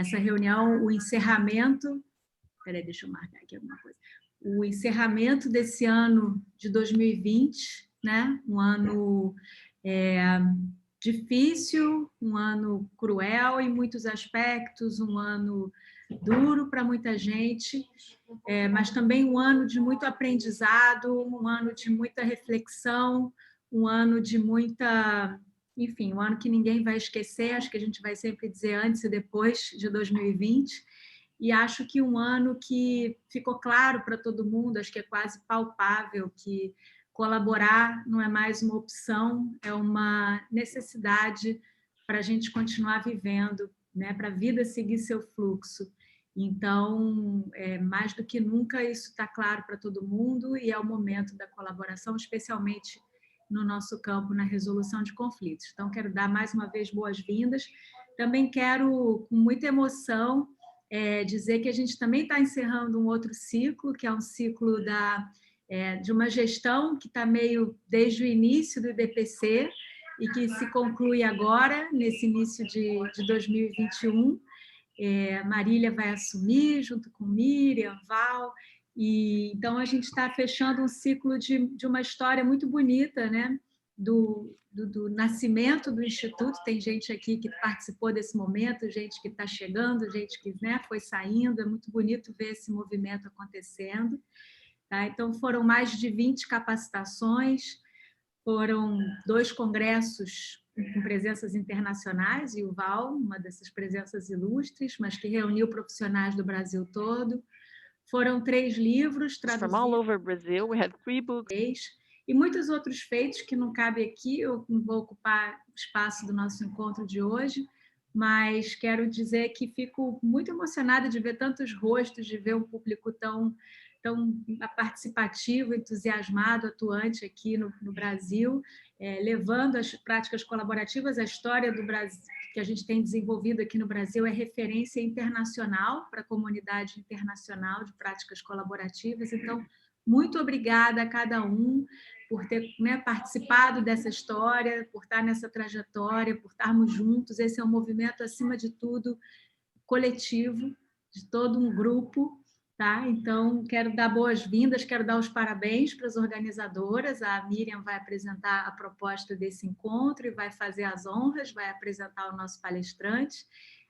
essa reunião, o encerramento... Peraí, deixa eu marcar aqui alguma coisa. O encerramento desse ano de 2020, né? Um ano difícil, um ano cruel em muitos aspectos, um ano duro para muita gente, mas também um ano de muito aprendizado, um ano de muita reflexão, um ano de muita... Enfim, um ano que ninguém vai esquecer, acho que a gente vai sempre dizer antes e depois de 2020, e acho que um ano que ficou claro para todo mundo, acho que é quase palpável que colaborar não é mais uma opção, é uma necessidade para a gente continuar vivendo, né? Para a vida seguir seu fluxo. Então, mais do que nunca, isso está claro para todo mundo e é o momento da colaboração, especialmente no nosso campo, na resolução de conflitos. Então, quero dar mais uma vez boas-vindas. Também quero, com muita emoção, dizer que a gente também está encerrando um outro ciclo, que é um ciclo de uma gestão que está meio desde o início do IBPC e que se conclui agora, nesse início de 2021. Marília vai assumir, junto com Miriam, Val, e então a gente está fechando um ciclo de uma história muito bonita, né? Do nascimento do Instituto. Tem gente aqui que participou desse momento, gente que está chegando, gente que, né, foi saindo. É muito bonito ver esse movimento acontecendo. Tá? Então, foram mais de 20 capacitações, foram 2 congressos com presenças internacionais, e o Val, uma dessas presenças ilustres, mas que reuniu profissionais do Brasil todo. Foram 3 livros traduzidos from all over Brazil. We had 3 books. E muitos outros feitos que não cabe aqui, eu não vou ocupar o espaço do nosso encontro de hoje, mas quero dizer que fico muito emocionada de ver tantos rostos, de ver um público tão participativo, entusiasmado, atuante aqui no Brasil, levando as práticas colaborativas. A história do Brasil que a gente tem desenvolvido aqui no Brasil é referência internacional para a comunidade internacional de práticas colaborativas. Então, muito obrigada a cada um por ter, né, participado dessa história, por estar nessa trajetória, por estarmos juntos. Esse é um movimento, acima de tudo, coletivo, de todo um grupo. Tá? Então, quero dar boas-vindas, quero dar os parabéns para as organizadoras. A Miriam vai apresentar a proposta desse encontro e vai fazer as honras, vai apresentar o nosso palestrante.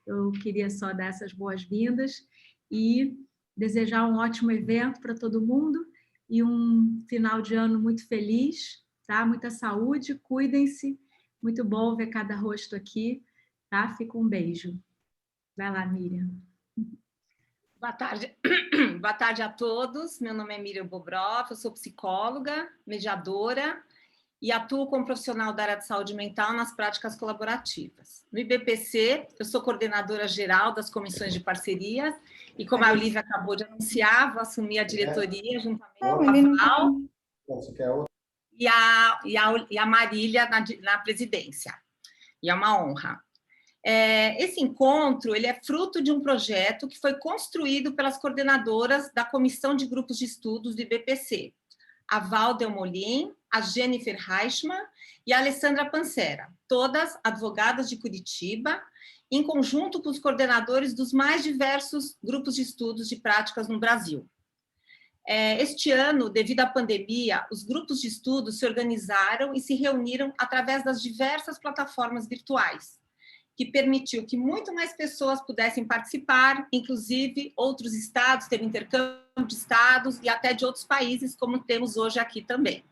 Eu queria só dar essas boas-vindas e desejar um ótimo evento para todo mundo e um final de ano muito feliz, tá? Muita saúde, cuidem-se. Muito bom ver cada rosto aqui, tá? Fica um beijo. Vai lá, Miriam. Boa tarde. Boa tarde a todos. Meu nome é Miriam Bobrov, eu sou psicóloga, mediadora e atuo como profissional da área de saúde mental nas práticas colaborativas. No IBPC, eu sou coordenadora geral das comissões de parcerias e, como a Olivia acabou de anunciar, vou assumir a diretoria juntamente com a Val e a Marília na presidência. E é uma honra. Esse encontro ele é fruto de um projeto que foi construído pelas coordenadoras da Comissão de Grupos de Estudos do IBPC, a Val Delmolin, a Jennifer Reichmann e a Alessandra Pancera, todas advogadas de Curitiba, em conjunto com os coordenadores dos mais diversos grupos de estudos de práticas no Brasil. Este ano, devido à pandemia, os grupos de estudos se organizaram e se reuniram através das diversas plataformas virtuais, que permitiu que muito mais pessoas pudessem participar, inclusive outros estados, teve intercâmbio de estados e até de outros países, como temos hoje aqui também.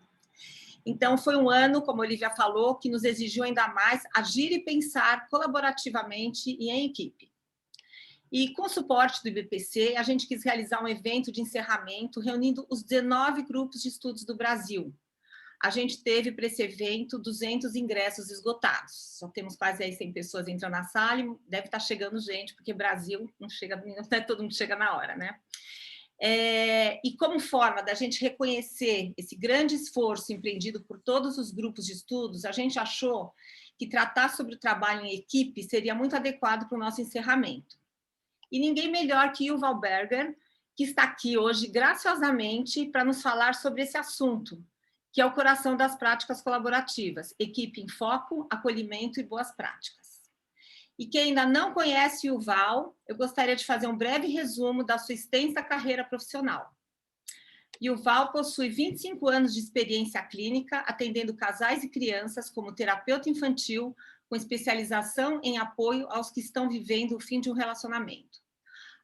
Então, foi um ano, como a Olivia falou, que nos exigiu ainda mais agir e pensar colaborativamente e em equipe. E, com o suporte do IBPC, a gente quis realizar um evento de encerramento, reunindo os 19 grupos de estudos do Brasil. A gente teve para esse evento 200 ingressos esgotados. Só temos quase aí 100 pessoas entrando na sala e deve estar chegando gente, porque Brasil não chega, não é todo mundo chega na hora, né? E como forma da gente reconhecer esse grande esforço empreendido por todos os grupos de estudos, a gente achou que tratar sobre o trabalho em equipe seria muito adequado para o nosso encerramento. E ninguém melhor que Yuval Berger, que está aqui hoje graciosamente para nos falar sobre esse assunto, que é o coração das práticas colaborativas, equipe em foco, acolhimento e boas práticas. E quem ainda não conhece o Yuval, eu gostaria de fazer um breve resumo da sua extensa carreira profissional. Yuval possui 25 anos de experiência clínica, atendendo casais e crianças como terapeuta infantil, com especialização em apoio aos que estão vivendo o fim de um relacionamento.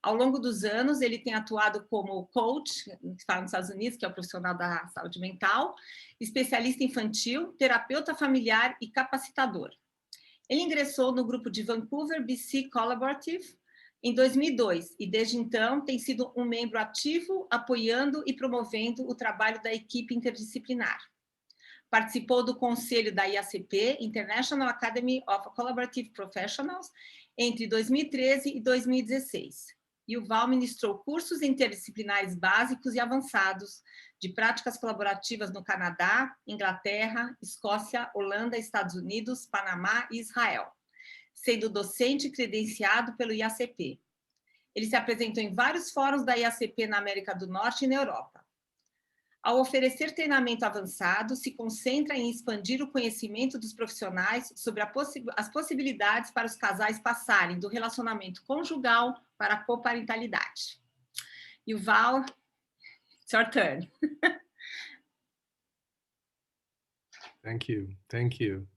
Ao longo dos anos, ele tem atuado como coach, que está nos Estados Unidos, que é o profissional da saúde mental, especialista infantil, terapeuta familiar e capacitador. Ele ingressou no grupo de Vancouver BC Collaborative em 2002 e, desde então, tem sido um membro ativo, apoiando e promovendo o trabalho da equipe interdisciplinar. Participou do conselho da IACP, International Academy of Collaborative Professionals, entre 2013 e 2016. Yuval ministrou cursos interdisciplinares básicos e avançados de práticas colaborativas no Canadá, Inglaterra, Escócia, Holanda, Estados Unidos, Panamá e Israel, sendo docente credenciado pelo IACP. Ele se apresentou em vários fóruns da IACP na América do Norte e na Europa. Ao oferecer treinamento avançado, se concentra em expandir o conhecimento dos profissionais sobre as possibilidades para os casais passarem do relacionamento conjugal para a coparentalidade. Yuval, it's your turn. Thank you. Thank you.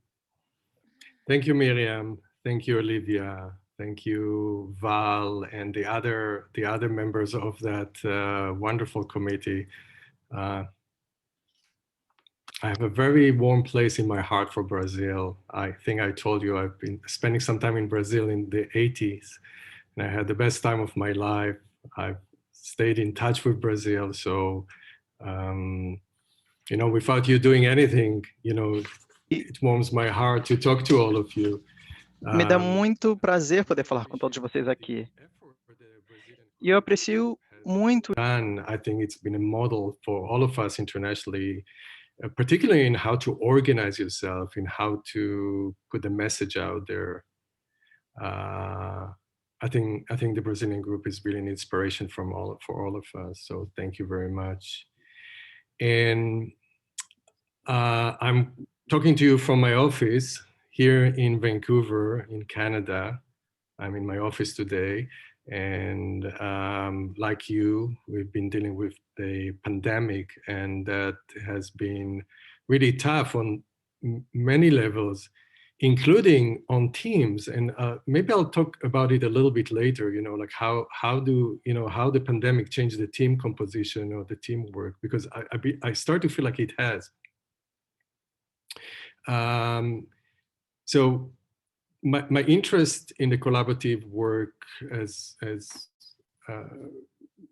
Thank you, Miriam. Thank you, Olivia. Thank you, Val, and the other members of that wonderful committee. I have a very warm place in my heart for Brazil. I think I told you I've been spending some time in Brazil in the 80s, and I had the best time of my life. I've stayed in touch with Brazil. So, you know, without you doing anything, you know, it warms my heart to talk to all of you. Me dá muito prazer poder falar com todos vocês aqui. E eu aprecio muito. I think it's been a model for all of us internationally, particularly in how to organize yourself, in how to put the message out there. I think the Brazilian group is really an inspiration for all of us. So thank you very much. And I'm talking to you from my office here in Vancouver, in Canada. I'm in my office today. And like you, we've been dealing with the pandemic, and that has been really tough on many levels, including on teams. And maybe I'll talk about it a little bit later, you know, like how the pandemic changed the team composition or the teamwork, because I start to feel like it has. So my interest in the collaborative work, as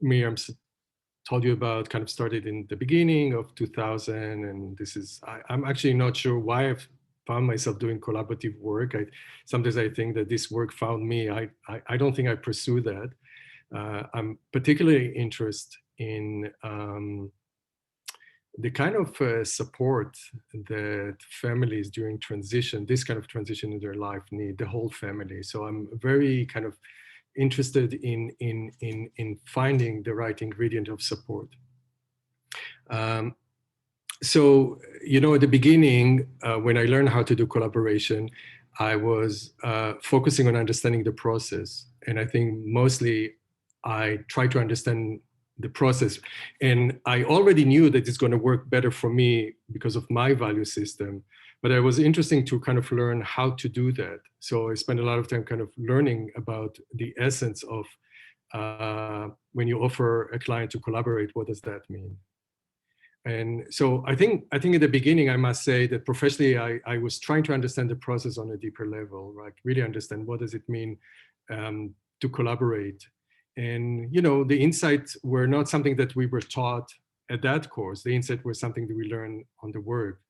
Miriam told you about, kind of started in the beginning of 2000, and this is, I'm actually not sure why I've found myself doing collaborative work. Sometimes I think that this work found me. I don't think I pursue that. I'm particularly interested in the kind of support that families during transition, this kind of transition in their life, need, the whole family. So I'm very kind of interested in finding the right ingredient of support. So, you know, at the beginning, when I learned how to do collaboration, I was focusing on understanding the process. And I think mostly I tried to understand the process. And I already knew that it's going to work better for me because of my value system. But it was interesting to kind of learn how to do that. So I spent a lot of time kind of learning about the essence of when you offer a client to collaborate, what does that mean? And so I think at the beginning, I must say that professionally, I was trying to understand the process on a deeper level, right? Really understand what does it mean to collaborate. And, you know, the insights were not something that we were taught at that course. The insights were something that we learned on the work.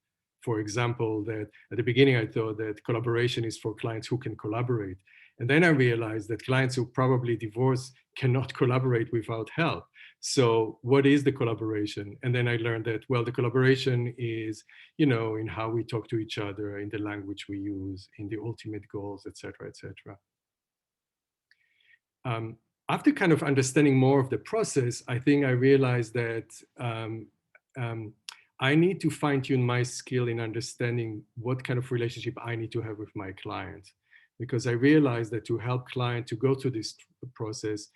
For example, that at the beginning, I thought that collaboration is for clients who can collaborate. And then I realized that clients who probably divorce cannot collaborate without help. So what is the collaboration? And then I learned that, well, the collaboration is, you know, in how we talk to each other, in the language we use, in the ultimate goals, et cetera, et cetera. After kind of understanding more of the process, I think I realized that I need to fine-tune my skill in understanding what kind of relationship I need to have with my clients. because I realized that to help clients to go through this process,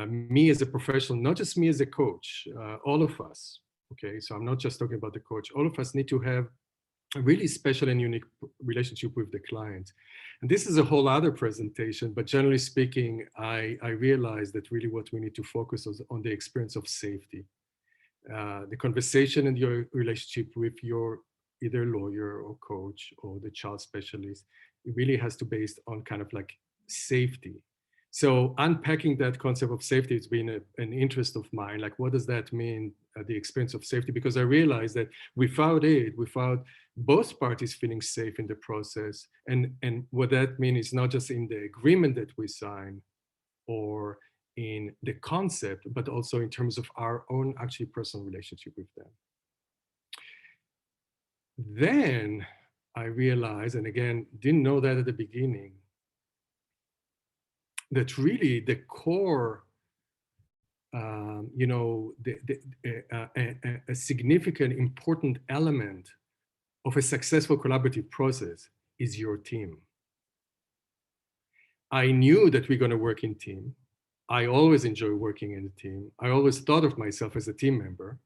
me as a professional, not just me as a coach, all of us, okay? So I'm not just talking about the coach, all of us need to have a really special and unique relationship with the client. And this is a whole other presentation, but generally speaking, I realized that really what we need to focus on the experience of safety. The conversation and your relationship with your either lawyer or coach or the child specialist, it really has to be based on kind of like safety. So unpacking that concept of safety has been an interest of mine. Like, what does that mean, the experience of safety? Because I realized that without both parties feeling safe in the process, and what that means is not just in the agreement that we sign or in the concept, but also in terms of our own actually personal relationship with them. Then I realized, and again, didn't know that at the beginning, that really the core, you know, a significant, important element of a successful collaborative process is your team. I knew that we're going to work in team. I always enjoy working in a team. I always thought of myself as a team member.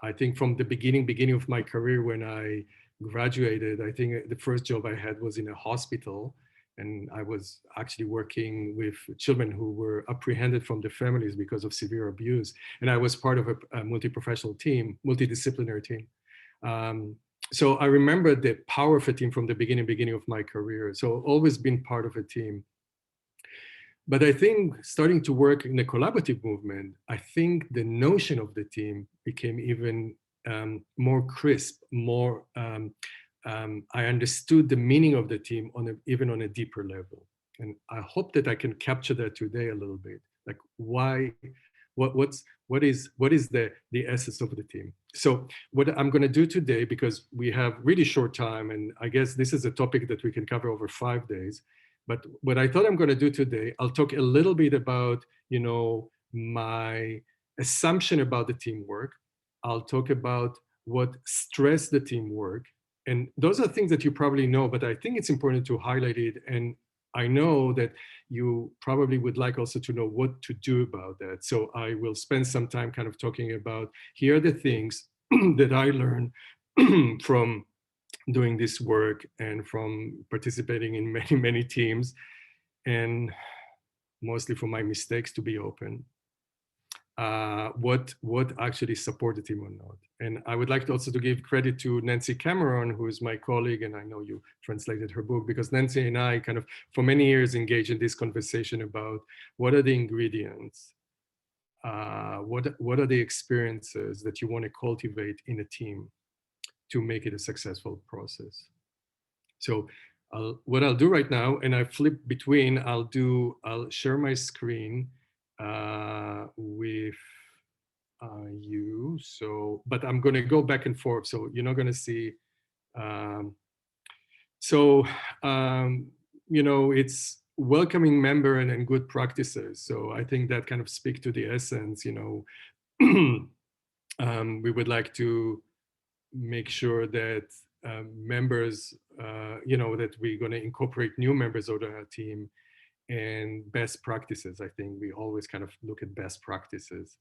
I think from the beginning of my career, when I graduated, I think the first job I had was in a hospital, and I was actually working with children who were apprehended from their families because of severe abuse. And I was part of a multi-professional team, multidisciplinary team. So I remember the power of a team from the beginning of my career. So always been part of a team. But I think starting to work in the collaborative movement, I think the notion of the team became even more crisp, more, I understood the meaning of the team even on a deeper level. And I hope that I can capture that today a little bit, like what is the essence of the team. So what I'm going to do today, because we have really short time, and I guess this is a topic that we can cover over 5 days. But what I thought I'm going to do today, I'll talk a little bit about, you know, my assumption about the teamwork. I'll talk about what stressed the teamwork. And those are things that you probably know, but I think it's important to highlight it. And I know that you probably would like also to know what to do about that. So I will spend some time kind of talking about, here are the things that I learned from doing this work and from participating in many teams, and mostly from my mistakes, to be open, what actually support the team or not. And I would like to also to give credit to Nancy Cameron, who is my colleague, and I know you translated her book, because Nancy and I kind of for many years engaged in this conversation about what are the ingredients, what are the experiences that you want to cultivate in a team to make it a successful process. So what I'll do right now, and I flip between, I'll share my screen with you. So, but I'm going to go back and forth. So you're not going to see. You know, it's welcoming member and good practices. So I think that kind of speak to the essence, you know, we would like to make sure that members, you know, that we're going to incorporate new members of our team, and best practices. I think we always kind of look at best practices.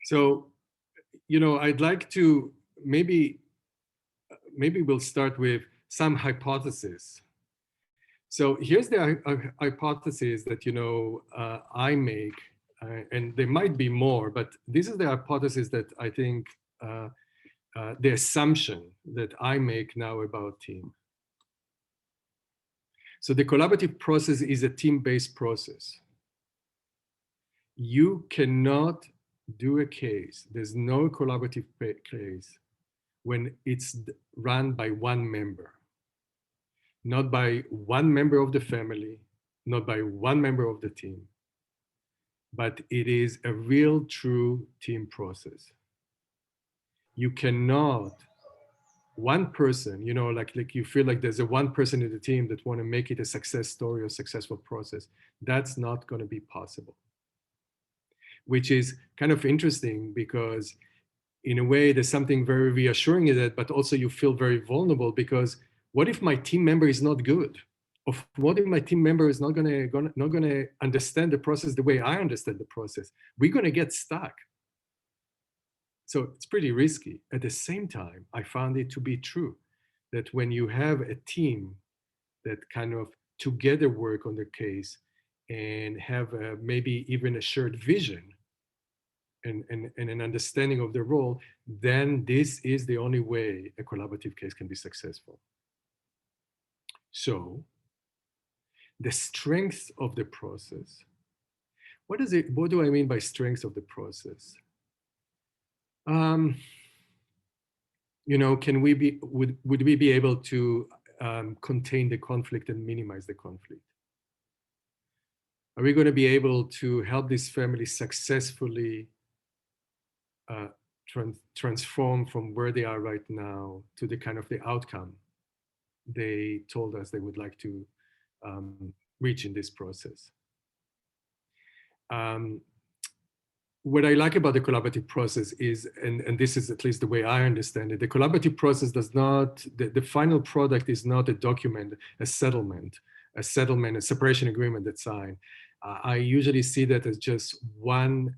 So, you know, I'd like to maybe we'll start with some hypotheses. So here's the hypothesis that, you know, I make, and there might be more, but this is the hypothesis that I think, the assumption that I make now about team. So the collaborative process is a team-based process. You cannot do a case, there's no collaborative case when it's run by one member. Not by one member of the family, not by one member of the team, but it is a real, true team process. You cannot, one person, you know, like you feel like there's a one person in the team that want to make it a success story or successful process. That's not going to be possible. Which is kind of interesting, because in a way, there's something very reassuring in that, but also you feel very vulnerable, because what if my team member is not good? Of what if my team member is not gonna understand the process the way I understand the process? We're gonna get stuck. So it's pretty risky. At the same time, I found it to be true that when you have a team that kind of together work on the case and have maybe even a shared vision and an understanding of the role, then this is the only way a collaborative case can be successful. So the strength of the process. What do I mean by strength of the process? You know, would we be able to contain the conflict and minimize the conflict? Are we going to be able to help this family successfully transform from where they are right now to the kind of the outcome they told us they would like to reach in this process? What I like about the collaborative process is, and this is at least the way I understand it, the collaborative process does not, the final product is not a document, a settlement, a separation agreement that's signed. I usually see that as just one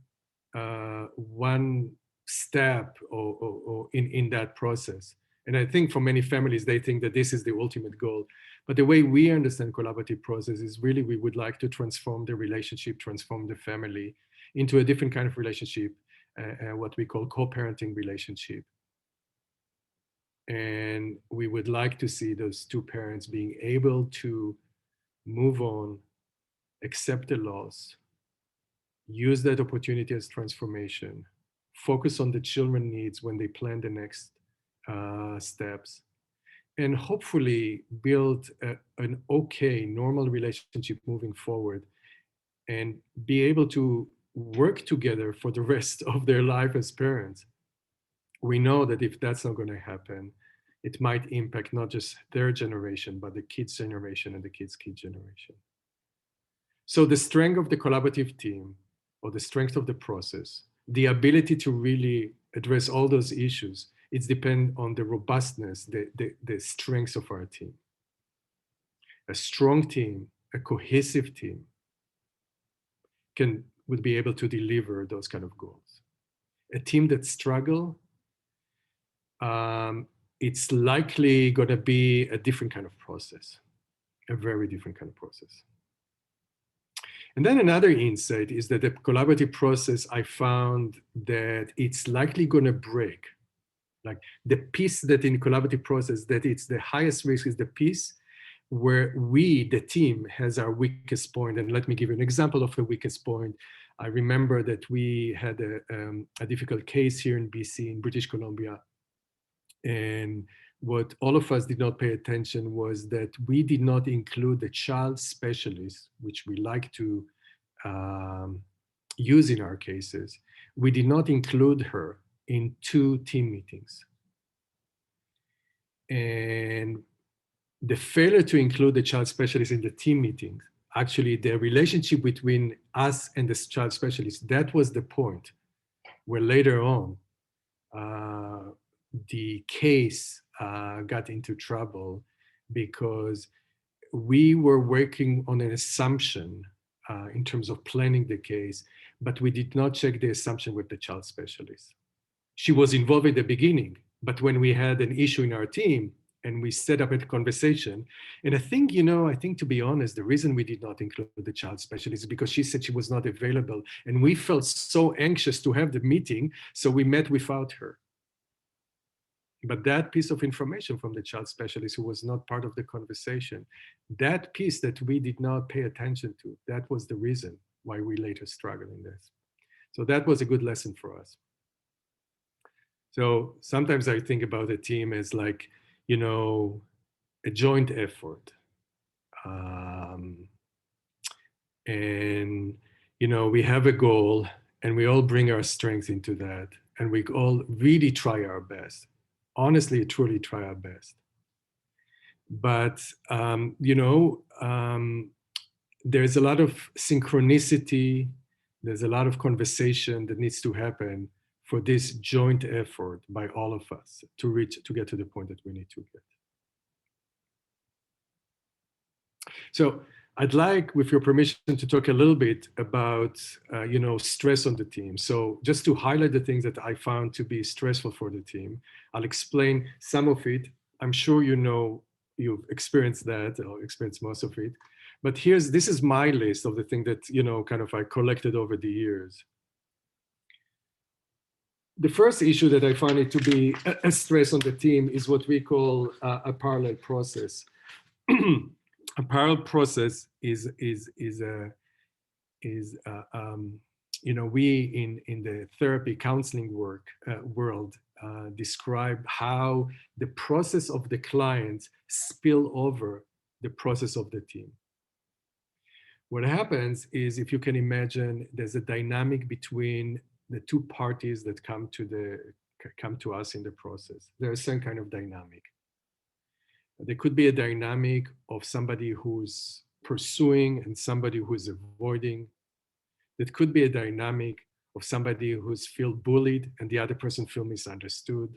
step or in that process. And I think for many families, they think that this is the ultimate goal. But the way we understand collaborative process is really, we would like to transform the relationship, transform the family into a different kind of relationship, what we call co-parenting relationship. And we would like to see those two parents being able to move on, accept the loss, use that opportunity as transformation, focus on the children's needs when they plan the next steps, and hopefully build an okay, normal relationship moving forward, and be able to work together for the rest of their life as parents. We know that if that's not going to happen, it might impact not just their generation, but the kids' generation and the kids' kids' generation. So the strength of the collaborative team, or the strength of the process, the ability to really address all those issues, it's depend on the robustness, the strengths of our team. A strong team, a cohesive team, would be able to deliver those kind of goals. A team that struggle, it's likely going to be a different kind of process, a very different kind of process. And then another insight is that the collaborative process, I found that it's likely going to break. Like the piece that in collaborative process, that it's the highest risk is the piece where we, the team, has our weakest point. And let me give you an example of the weakest point. I remember that we had a difficult case here in BC, in British Columbia. And what all of us did not pay attention was that we did not include the child specialist, which we like to use in our cases. We did not include her in 2 team meetings. And the failure to include the child specialist in the team meetings, actually the relationship between us and the child specialist, that was the point where later on the case got into trouble, because we were working on an assumption in terms of planning the case, but we did not check the assumption with the child specialist. She was involved at the beginning, but when we had an issue in our team and we set up a conversation, and I think, to be honest, the reason we did not include the child specialist is because she said she was not available, and we felt so anxious to have the meeting, so we met without her. But that piece of information from the child specialist, who was not part of the conversation, that piece that we did not pay attention to, that was the reason why we later struggled in this. So that was a good lesson for us. So sometimes I think about a team as like, a joint effort. And, we have a goal, and we all bring our strength into that, and we all really try our best. Honestly, truly try our best. But, there's a lot of synchronicity. There's a lot of conversation that needs to happen for this joint effort by all of us to get to the point that we need to get. So I'd like, with your permission, to talk a little bit about, stress on the team. So just to highlight the things that I found to be stressful for the team, I'll explain some of it. I'm sure you've experienced that, or experienced most of it. But this is my list of the things that, I collected over the years. The first issue that I find it to be a stress on the team is what we call a parallel process. A parallel process is we in the therapy counseling world describe how the process of the client spill over the process of the team. What happens is, if you can imagine, there's a dynamic between the two parties that come to us in the process. There's some kind of dynamic. There could be a dynamic of somebody who's pursuing and somebody who's avoiding. There could be a dynamic of somebody who's feel bullied and the other person feel misunderstood.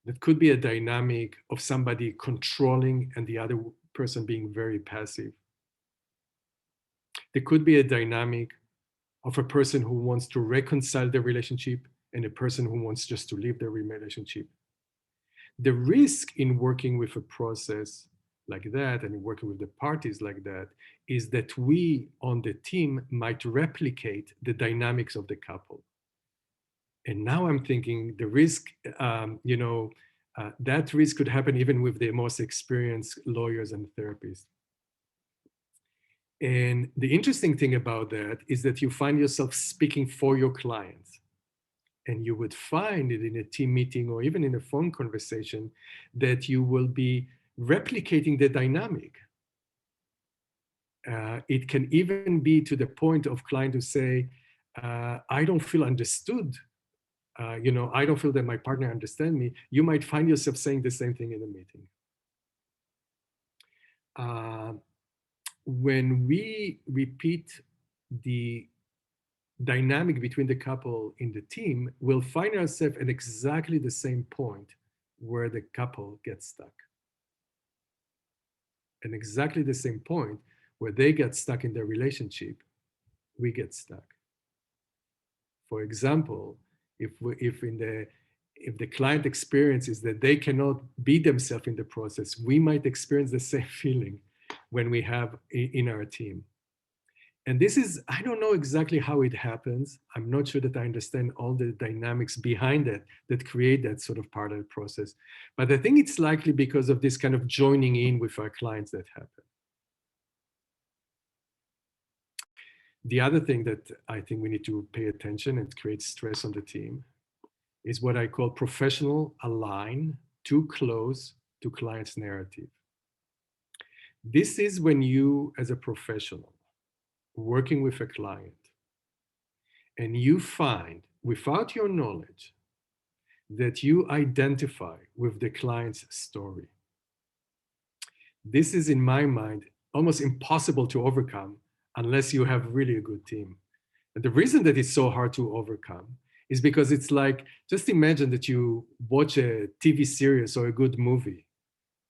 There could be a dynamic of somebody controlling and the other person being very passive. There could be a dynamic of a person who wants to reconcile the relationship and a person who wants just to leave the relationship. The risk in working with a process like that and working with the parties like that is that we on the team might replicate the dynamics of the couple. And now I'm thinking the risk, that risk could happen even with the most experienced lawyers and therapists. And the interesting thing about that is that you find yourself speaking for your clients. And you would find it in a team meeting or even in a phone conversation that you will be replicating the dynamic. It can even be to the point of client to say, I don't feel understood. I don't feel that my partner understands me. You might find yourself saying the same thing in a meeting. When we repeat the dynamic between the couple in the team, we'll find ourselves at exactly the same point where the couple gets stuck. And exactly the same point where they get stuck in their relationship, we get stuck. For example, if the client experiences that they cannot be themselves in the process, we might experience the same feeling when we have in our team. And this is, I don't know exactly how it happens. I'm not sure that I understand all the dynamics behind it that create that sort of parallel process. But I think it's likely because of this kind of joining in with our clients that happen. The other thing that I think we need to pay attention and create stress on the team is what I call professional align too close to client's narrative. This is when you, as a professional, working with a client, and you find, without your knowledge, that you identify with the client's story. This is, in my mind, almost impossible to overcome unless you have really a good team. And the reason that it's so hard to overcome is because it's like, just imagine that you watch a TV series or a good movie.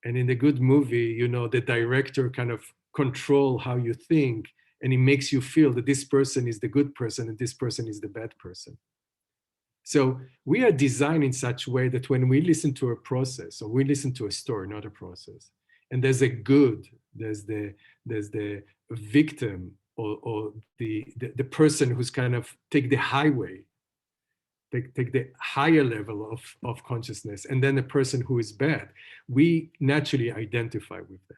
And in the good movie, the director kind of control how you think, and it makes you feel that this person is the good person and this person is the bad person. So we are designed in such a way that when we listen to a process, or we listen to a story, not a process, and there's a good, there's the victim, or the person who's kind of take the highway, take the higher level of consciousness, and then the person who is bad, we naturally identify with them.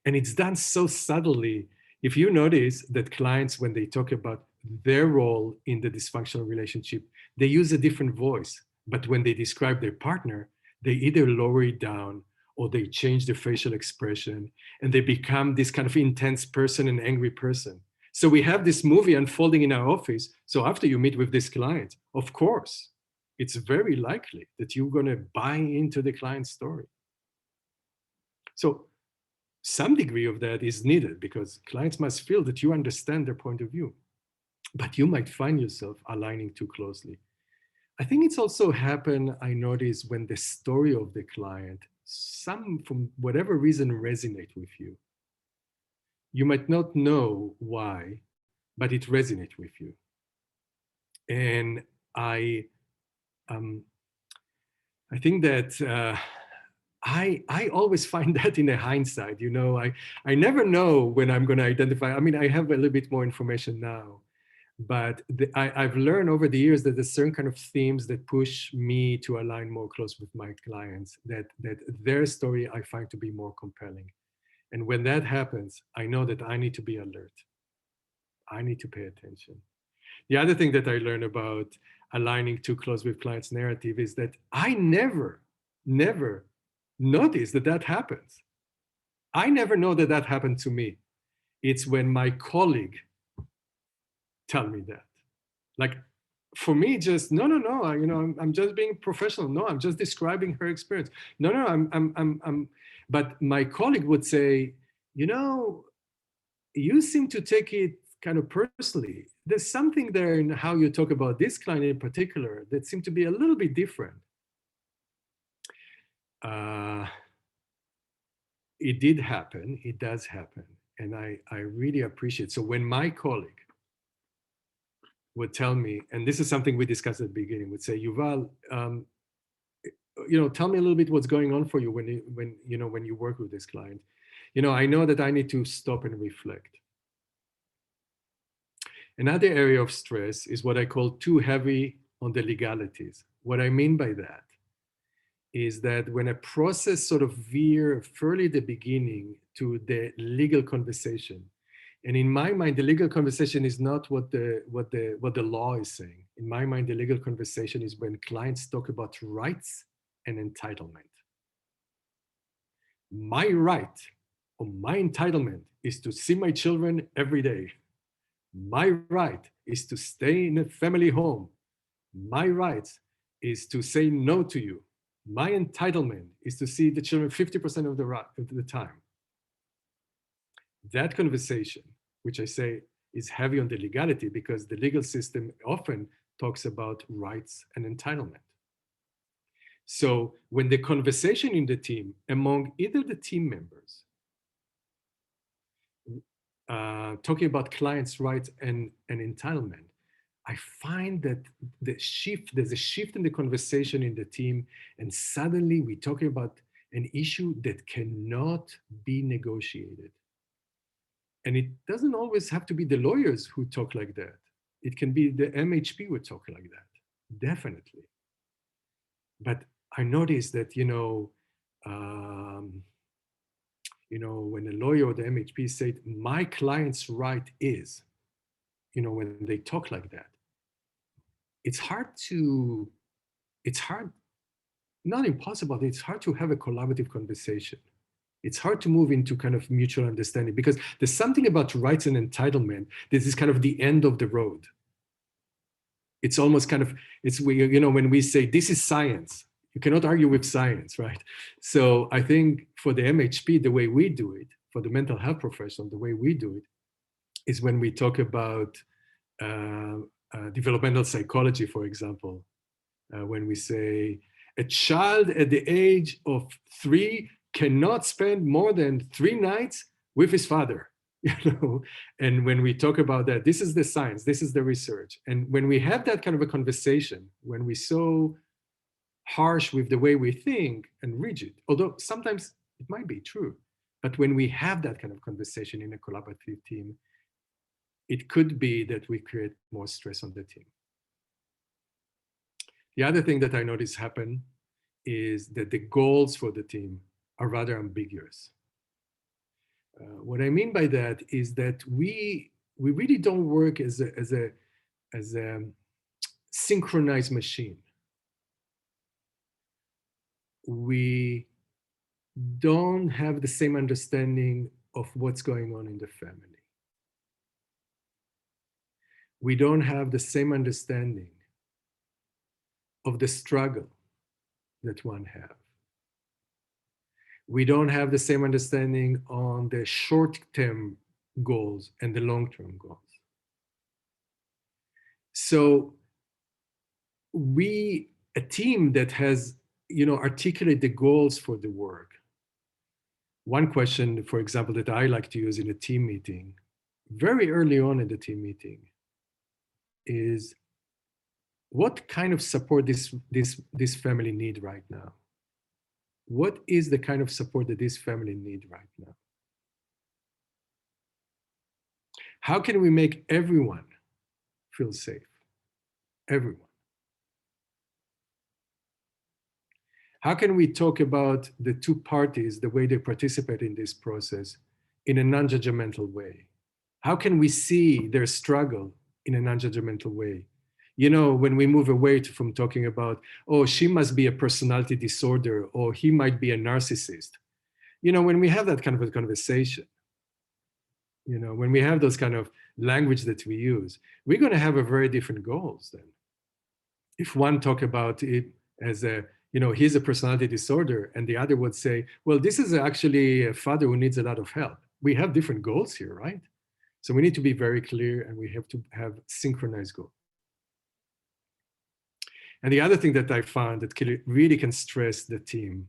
And it's done so subtly. If you notice that clients, when they talk about their role in the dysfunctional relationship, they use a different voice. But when they describe their partner, they either lower it down or they change the facial expression and they become this kind of intense person, an angry person. So we have this movie unfolding in our office. So after you meet with this client, of course, it's very likely that you're going to buy into the client's story. So some degree of that is needed because clients must feel that you understand their point of view. but you might find yourself aligning too closely. I think it's also happened, I notice, when the story of the client, some from whatever reason resonate with you. You might not know why, but it resonates with you. And I think that I always find that in a hindsight, you know, I never know when I'm going to identify. I mean, I have a little bit more information now, but I've learned over the years that there's certain kind of themes that push me to align more close with my clients, that their story I find to be more compelling. And when that happens, I know that I need to be alert. I need to pay attention. The other thing that I learned about aligning too close with clients' narrative is that I never notice that that happens. I never know that that happened to me. It's when my colleague tell me that. Like, for me, just no, you know, I'm just being professional. No, I'm just describing her experience. No, I'm. But my colleague would say, you know, you seem to take it kind of personally. There's something there in how you talk about this client in particular that seemed to be a little bit different. It did happen. It does happen. And I really appreciate. So when my colleague would tell me, and this is something we discussed at the beginning, would say, Yuval, you know, tell me a little bit what's going on for you when you work with this client. You know, I know that I need to stop and reflect. Another area of stress is what I call too heavy on the legalities. What I mean by that is that when a process sort of veer fairly the beginning to the legal conversation, and in my mind, the legal conversation is not what the law is saying. In my mind, the legal conversation is when clients talk about rights and entitlement. My right or my entitlement is to see my children every day. My right is to stay in a family home. My right is to say no to you. My entitlement is to see the children 50% of the time. That conversation, which I say is heavy on the legality because the legal system often talks about rights and entitlement. So when the conversation in the team among either the team members talking about clients' rights and entitlement, I find that there's a shift in the conversation in the team, and suddenly we're talking about an issue that cannot be negotiated. And it doesn't always have to be the lawyers who talk like that. It can be the MHP who talk like that, definitely. But I noticed that, when a lawyer or the MHP said, my client's right is, when they talk like that, it's not impossible, it's hard to have a collaborative conversation. It's hard to move into kind of mutual understanding because there's something about rights and entitlement. This is kind of the end of the road. It's almost kind of, when we say this is science, you cannot argue with science, right? So I think for the MHP, the way we do it, for the mental health professional, the way we do it is when we talk about developmental psychology, for example, when we say a child at the age of 3 cannot spend more than 3 nights with his father, and when we talk about that, this is the science, this is the research. And when we have that kind of a conversation, when we're so harsh with the way we think and rigid, although sometimes it might be true, but when we have that kind of conversation in a collaborative team, it could be that we create more stress on the team. The other thing that I notice happen is that the goals for the team are rather ambiguous. What I mean by that is that we really don't work as a synchronized machine. We don't have the same understanding of what's going on in the family. We don't have the same understanding of the struggle that one has. We don't have the same understanding on the short-term goals and the long-term goals. So a team that has, articulate the goals for the work. One question, for example, that I like to use in a team meeting, very early on in the team meeting, is what kind of support this family need right now? What is the kind of support that this family need right now? How can we make everyone feel safe? Everyone. How can we talk about the two parties, the way they participate in this process, in a non-judgmental way? How can we see their struggle in a non-judgmental way? When we move away from talking about, oh, she must be a personality disorder, or he might be a narcissist. When we have that kind of a conversation, when we have those kind of language that we use, we're going to have a very different goals then. If one talk about it as he's a personality disorder, and the other would say, well, this is actually a father who needs a lot of help. We have different goals here, right? So we need to be very clear, and we have to have synchronized goals. And the other thing that I found that really can stress the team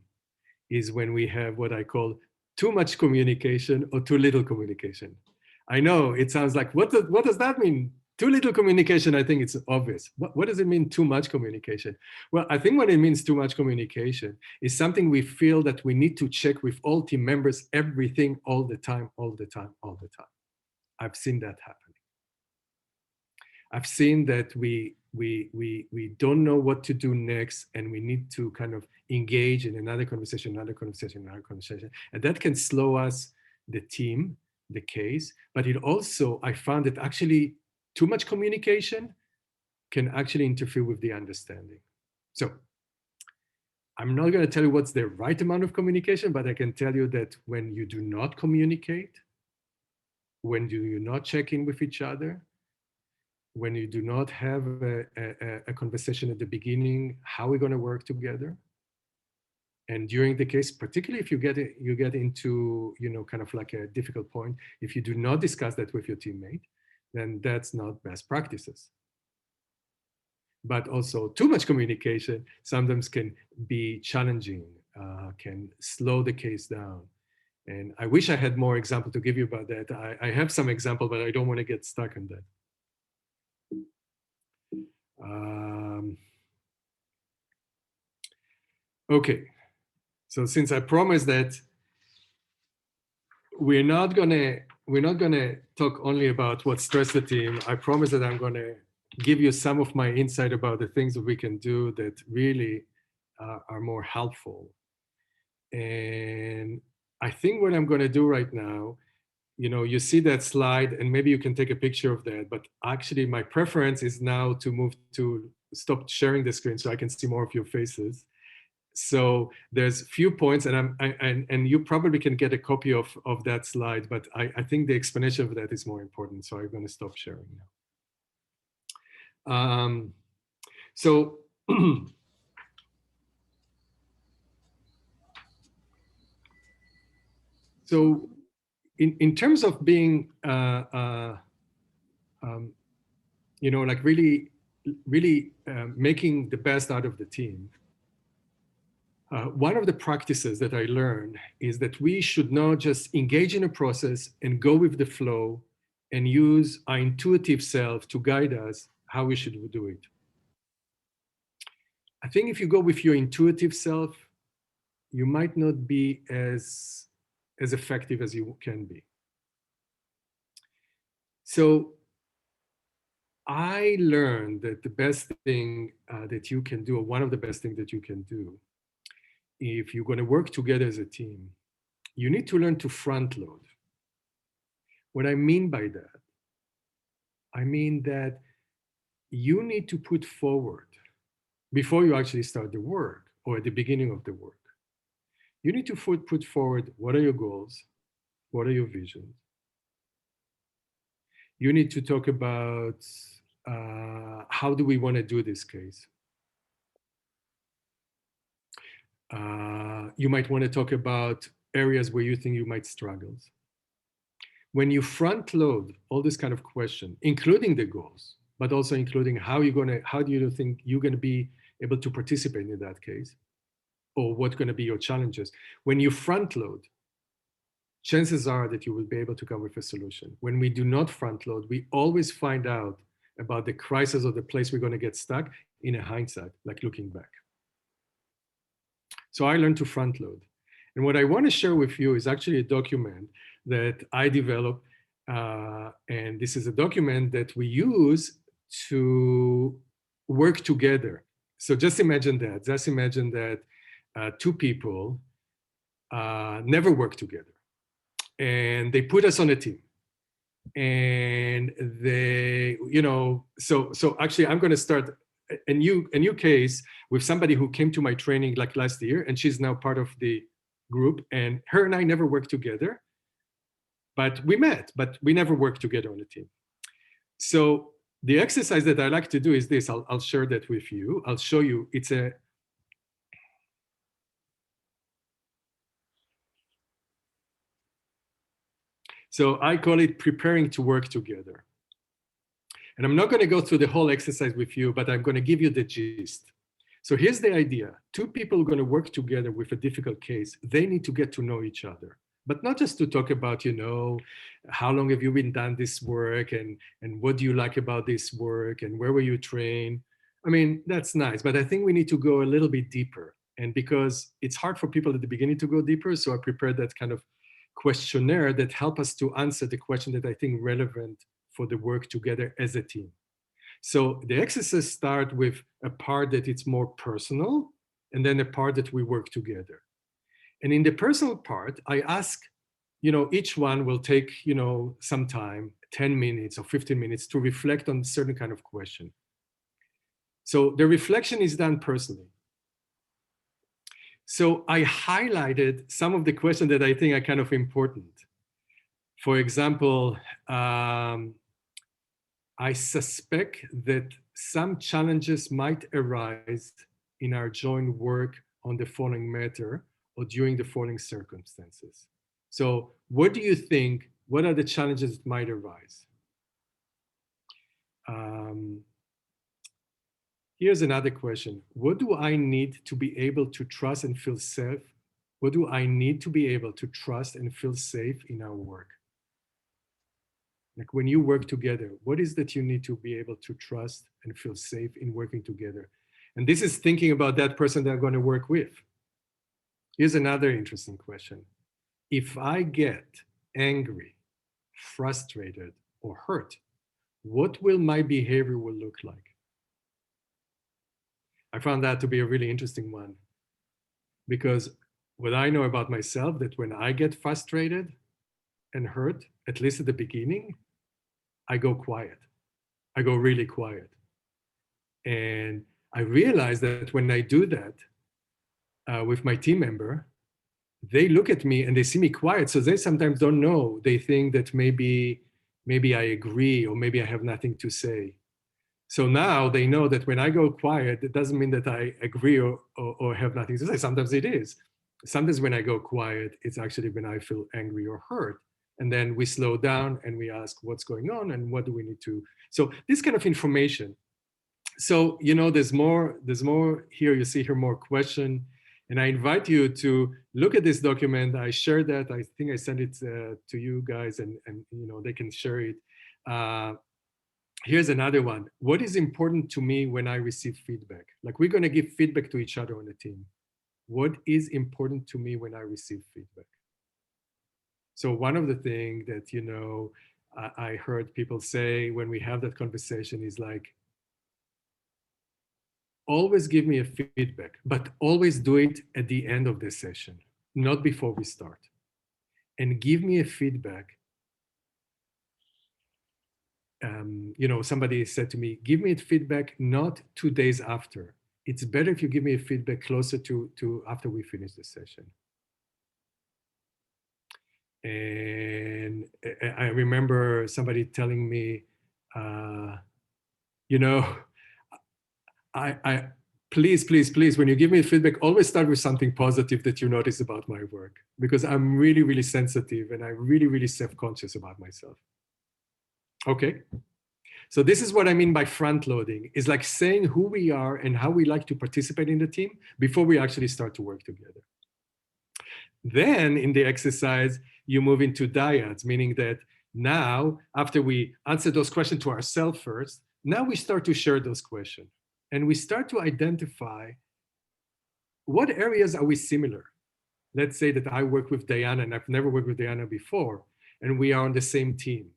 is when we have what I call too much communication or too little communication. I know it sounds like, what does that mean? Too little communication, I think it's obvious. What does it mean, too much communication? Well, I think what it means, too much communication, is something we feel that we need to check with all team members, everything, all the time, all the time, all the time. I've seen that happening. I've seen that we don't know what to do next, and we need to kind of engage in another conversation, another conversation, another conversation. And that can slow us, the team, the case. But it also, I found that actually too much communication can actually interfere with the understanding. So I'm not going to tell you what's the right amount of communication, but I can tell you that when you do not communicate, when you do not check in with each other, when you do not have a conversation at the beginning, how we're going to work together, and during the case, particularly if you get into kind of like a difficult point, if you do not discuss that with your teammate, then that's not best practices. But also too much communication sometimes can be challenging, can slow the case down. And I wish I had more example to give you about that. I have some example, but I don't want to get stuck on that. Okay, so since I promised that we're not gonna talk only about what stressed the team, I promise that I'm gonna give you some of my insight about the things that we can do that really are more helpful. And I think what I'm gonna do right now, you see that slide, and maybe you can take a picture of that, but actually my preference is now to move to stop sharing the screen so I can see more of your faces. So there's few points, and you probably can get a copy of that slide, but I think the explanation of that is more important. So I'm going to stop sharing now. So so in terms of being like really making the best out of the team, one of the practices that I learned is that we should not just engage in a process and go with the flow and use our intuitive self to guide us how we should do it. I think if you go with your intuitive self, you might not be as effective as you can be. So I learned that the best thing that you can do, or one of the best things that you can do, if you're going to work together as a team, you need to learn to front load. What I mean by that, I mean that you need to put forward, before you actually start the work or at the beginning of the work, you need to put forward what are your goals, what are your visions. You need to talk about how do we want to do this case. You might want to talk about areas where you think you might struggle. When you front load all this kind of question, including the goals, but also including how do you think you're going to be able to participate in that case, or what's going to be your challenges. When you front load, chances are that you will be able to come with a solution. When we do not front load, we always find out about the crisis or the place we're going to get stuck in a hindsight, like looking back. So I learned to front load. And what I want to share with you is actually a document that I developed. And this is a document that we use to work together. So just imagine that. Just imagine that two people never work together. And they put us on a team. And they, so actually I'm going to start a new case with somebody who came to my training like last year, and she's now part of the group, and her and I never worked together, but we met, but we never worked together on a team. So the exercise that I like to do is this. I'll share that with you. I'll show you. So I call it preparing to work together. And I'm not going to go through the whole exercise with you, but I'm going to give you the gist. So here's the idea. Two people are going to work together with a difficult case. They need to get to know each other, but not just to talk about, how long have you been done this work, and what do you like about this work, and where were you trained? I mean, that's nice, but I think we need to go a little bit deeper. And because it's hard for people at the beginning to go deeper, so I prepared that kind of questionnaire that help us to answer the question that I think relevant for the work together as a team. So the exercise start with a part that it's more personal, and then a part that we work together. And in the personal part, I ask, each one will take, some time, 10 minutes or 15 minutes to reflect on a certain kind of question. So the reflection is done personally. So I highlighted some of the questions that I think are kind of important. For example, I suspect that some challenges might arise in our joint work on the following matter or during the following circumstances. So what do you think, what are the challenges that might arise? Here's another question. What do I need to be able to trust and feel safe? What do I need to be able to trust and feel safe in our work? Like when you work together, what is that you need to be able to trust and feel safe in working together? And this is thinking about that person that I'm going to work with. Here's another interesting question. If I get angry, frustrated, or hurt, what will my behavior will look like? I found that to be a really interesting one, because what I know about myself, that when I get frustrated and hurt, at least at the beginning, I go quiet. I go really quiet. And I realize that when I do that with my team member, they look at me and they see me quiet. So they sometimes don't know. They think that maybe I agree, or maybe I have nothing to say. So now they know that when I go quiet, it doesn't mean that I agree or have nothing to say. Sometimes it is. Sometimes when I go quiet, it's actually when I feel angry or hurt. And then we slow down and we ask what's going on and what do we need to. So this kind of information. So, there's more here. You see here more question. And I invite you to look at this document. I shared that. I think I sent it to you guys, and they can share it. Here's another one. What is important to me when I receive feedback? Like, we're going to give feedback to each other on the team. What is important to me when I receive feedback? So one of the things that, I heard people say when we have that conversation is like, always give me a feedback, but always do it at the end of the session, not before we start. And give me a feedback. Somebody said to me, give me a feedback not 2 days after. It's better if you give me a feedback closer to after we finish the session. And I remember somebody telling me, please, when you give me feedback, always start with something positive that you notice about my work, because I'm really, really sensitive and I'm really, really self-conscious about myself. Okay. So this is what I mean by front loading. It's like saying who we are and how we like to participate in the team before we actually start to work together. Then in the exercise, you move into dyads, meaning that now, after we answer those questions to ourselves first, now we start to share those questions. And we start to identify what areas are we similar. Let's say that I work with Diana and I've never worked with Diana before, and we are on the same team.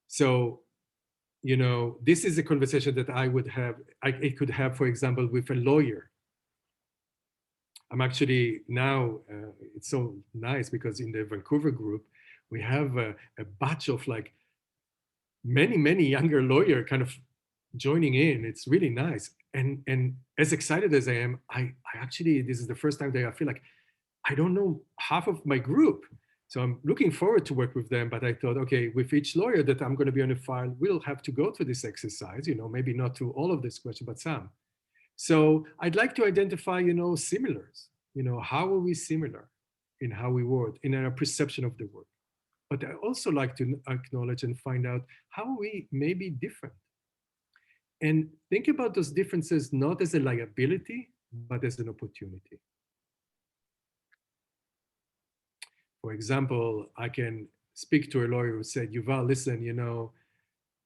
So, you know, this is a conversation that I could have, for example, with a lawyer. I'm actually now, it's so nice because in the Vancouver group, we have a batch of like many younger lawyers kind of joining in. It's really nice. And as excited as I am, I actually, this is the first time that I feel like I don't know half of my group. So I'm looking forward to work with them, but I thought, okay, with each lawyer that I'm going to be on the file, we'll have to go through this exercise, you know, maybe not to all of this question, but some. So I'd like to identify, you know, similars, you know, how are we similar in how we work, in our perception of the work? But I also like to acknowledge and find out how we may be different. And think about those differences not as a liability, but as an opportunity. For example, I can speak to a lawyer who said, Yuval, listen, you know,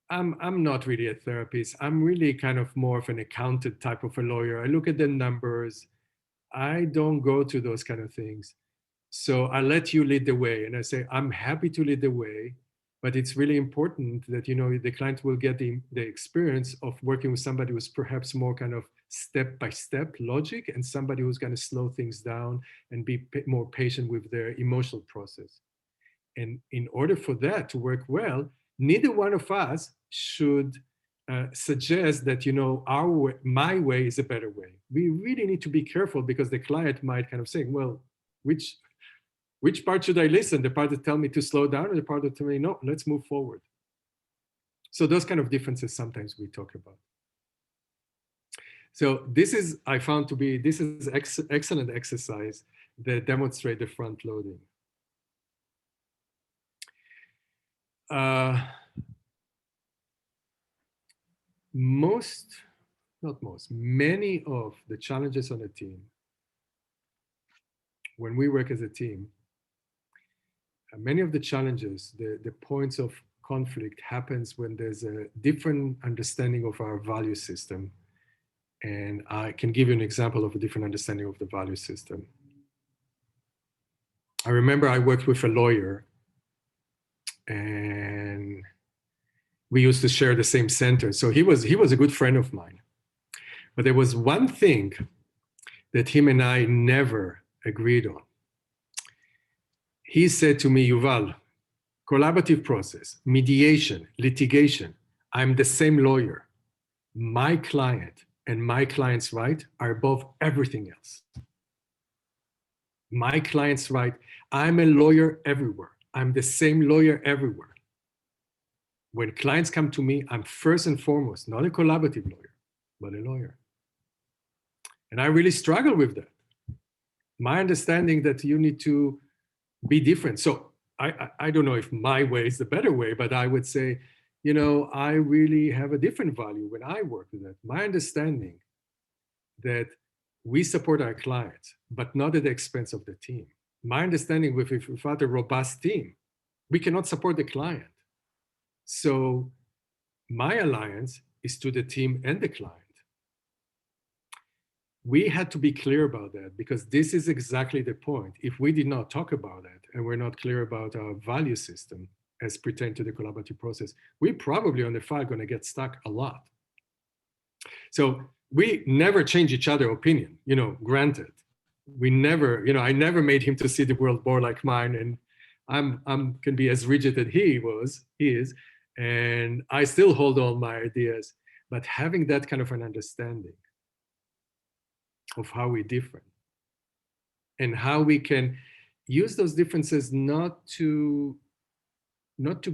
I'm not really a therapist. I'm really kind of more of an accountant type of a lawyer. I look at the numbers. I don't go to those kind of things. So I let you lead the way. And I say, I'm happy to lead the way, but it's really important that, you know, the client will get the experience of working with somebody who's perhaps more kind of step-by-step logic and somebody who's going to slow things down and be more patient with their emotional process. And in order for that to work well, neither one of us should suggest that, you know, my way is a better way. We really need to be careful because the client might kind of say, well, which part should I listen? The part that tell me to slow down or the part that tell me, no, let's move forward. So those kind of differences sometimes we talk about. So this is, I found to be, this is excellent exercise that demonstrate the front loading. Many of the challenges on a team, when we work as a team, many of the challenges, the points of conflict happens when there's a different understanding of our value system. And I can give you an example of a different understanding of the value system. I remember I worked with a lawyer and we used to share the same center. So he was a good friend of mine. But there was one thing that him and I never agreed on. He said to me, Yuval, collaborative process, mediation, litigation, I'm the same lawyer. My client and my client's right are above everything else. My client's right, I'm a lawyer everywhere. I'm the same lawyer everywhere. When clients come to me, I'm first and foremost, not a collaborative lawyer, but a lawyer. And I really struggle with that. My understanding that you need to be different. So I don't know if my way is the better way, but I would say, you know, I really have a different value when I work with that. My understanding that we support our clients, but not at the expense of the team. My understanding with if without a robust team, we cannot support the client. So my alliance is to the team and the client. We had to be clear about that because this is exactly the point. If we did not talk about it and we're not clear about our value system as pertain to the collaborative process, we probably on the file going to get stuck a lot. So we never change each other's opinion, you know, granted. We never, you know, I never made him to see the world more like mine, and I'm can be as rigid as he is, and I still hold all my ideas, but having that kind of an understanding of how we're different and how we can use those differences not to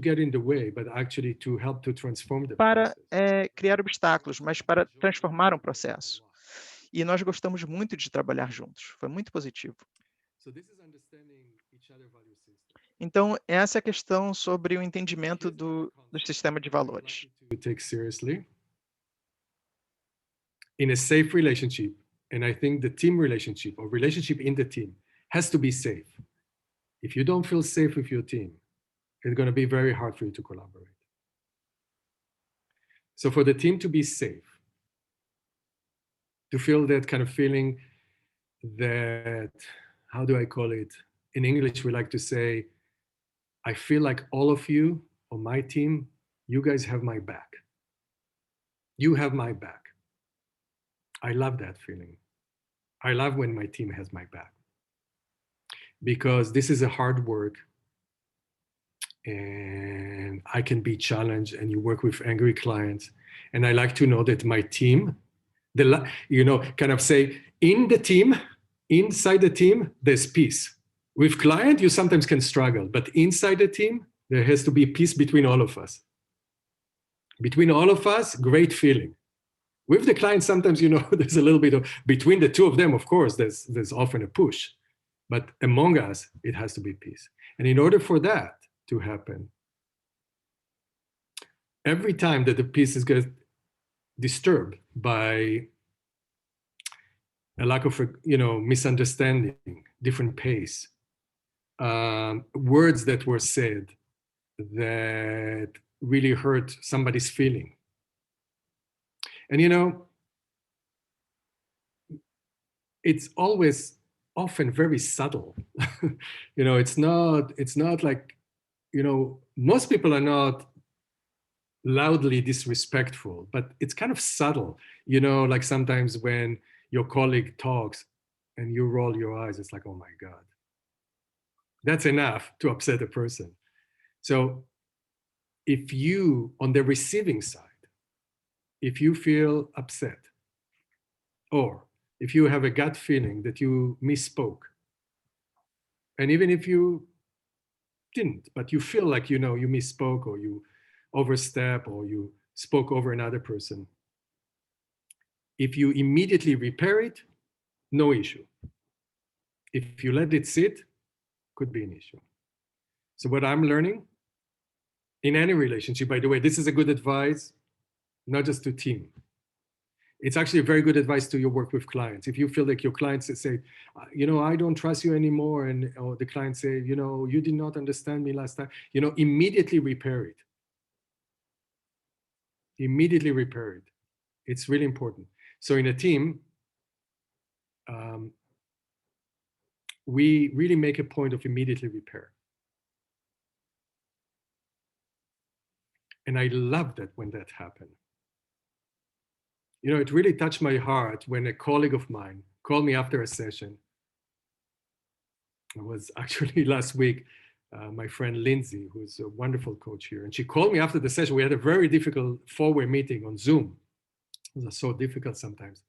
get in the way, but actually to help to transform the para process. criar obstáculos, mas para transformar um processo. E nós gostamos muito de trabalhar juntos. Foi muito positivo. So this is Então, essa é a questão sobre o entendimento do sistema de valores. To take seriously in a safe relationship, and I think the team relationship or relationship in the team has to be safe. If you don't feel safe with your team, it's going to be very hard for you to collaborate. So for the team to be safe, to feel that kind of feeling that, how do I call it? In English, we like to say, I feel like all of you on my team, you guys have my back. You have my back. I love that feeling. I love when my team has my back, because this is a hard work and I can be challenged, and you work with angry clients. And I like to know that my team, kind of say in the team, inside the team, there's peace. With client, you sometimes can struggle, but inside the team, there has to be peace between all of us. Between all of us, great feeling. With the client, sometimes, there's a little bit of, between the two of them, of course, there's often a push. But among us, it has to be peace. And in order for that to happen, every time that the peace is get disturbed by a lack of, misunderstanding, different pace, words that were said that really hurt somebody's feeling. And it's always often very subtle. It's not like, most people are not loudly disrespectful, but it's kind of subtle. Like sometimes when your colleague talks and you roll your eyes, it's like, oh my God. That's enough to upset a person. So if you, on the receiving side, if you feel upset, or if you have a gut feeling that you misspoke, and even if you didn't, but you feel like, you misspoke, or you overstep, or you spoke over another person, if you immediately repair it, no issue. If you let it sit, could be an issue. So what I'm learning in any relationship, by the way, this is a good advice, not just to team. It's actually a very good advice to your work with clients. If you feel like your clients say, I don't trust you anymore, or the client say, you did not understand me last time, immediately repair it. Immediately repair it. It's really important. So in a team, we really make a point of immediately repair. And I love that when that happened. It really touched my heart when a colleague of mine called me after a session. It was actually last week, my friend Lindsay, who's a wonderful coach here. And she called me after the session. We had a very difficult four-way meeting on Zoom. It was so difficult sometimes.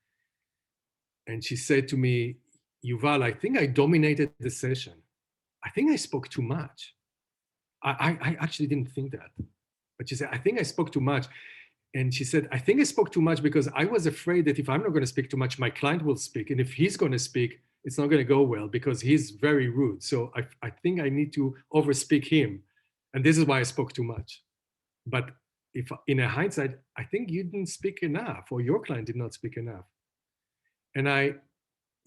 And she said to me, Yuval, I think I dominated the session. I think I spoke too much. I actually didn't think that. But she said, I think I spoke too much. And she said, I think I spoke too much because I was afraid that if I'm not going to speak too much, my client will speak. And if he's going to speak, it's not going to go well because he's very rude. So I think I need to overspeak him. And this is why I spoke too much. But if in a hindsight, I think you didn't speak enough, or your client did not speak enough. And I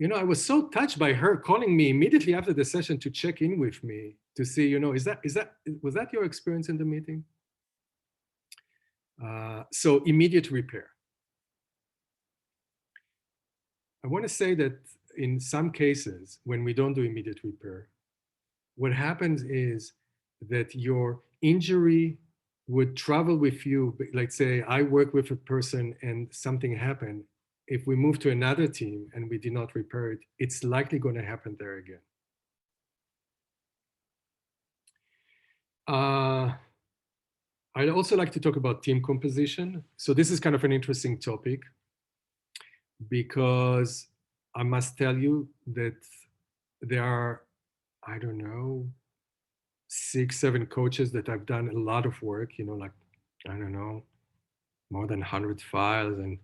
was so touched by her calling me immediately after the session to check in with me to see, was that your experience in the meeting? So immediate repair. I want to say that in some cases, when we don't do immediate repair, what happens is that your injury would travel with you. Let's say I work with a person and something happened. If we move to another team and we did not repair it, it's likely going to happen there again. I'd also like to talk about team composition. So this is kind of an interesting topic because I must tell you that there are, 6, 7 coaches that I've done a lot of work, more than 100 files. And,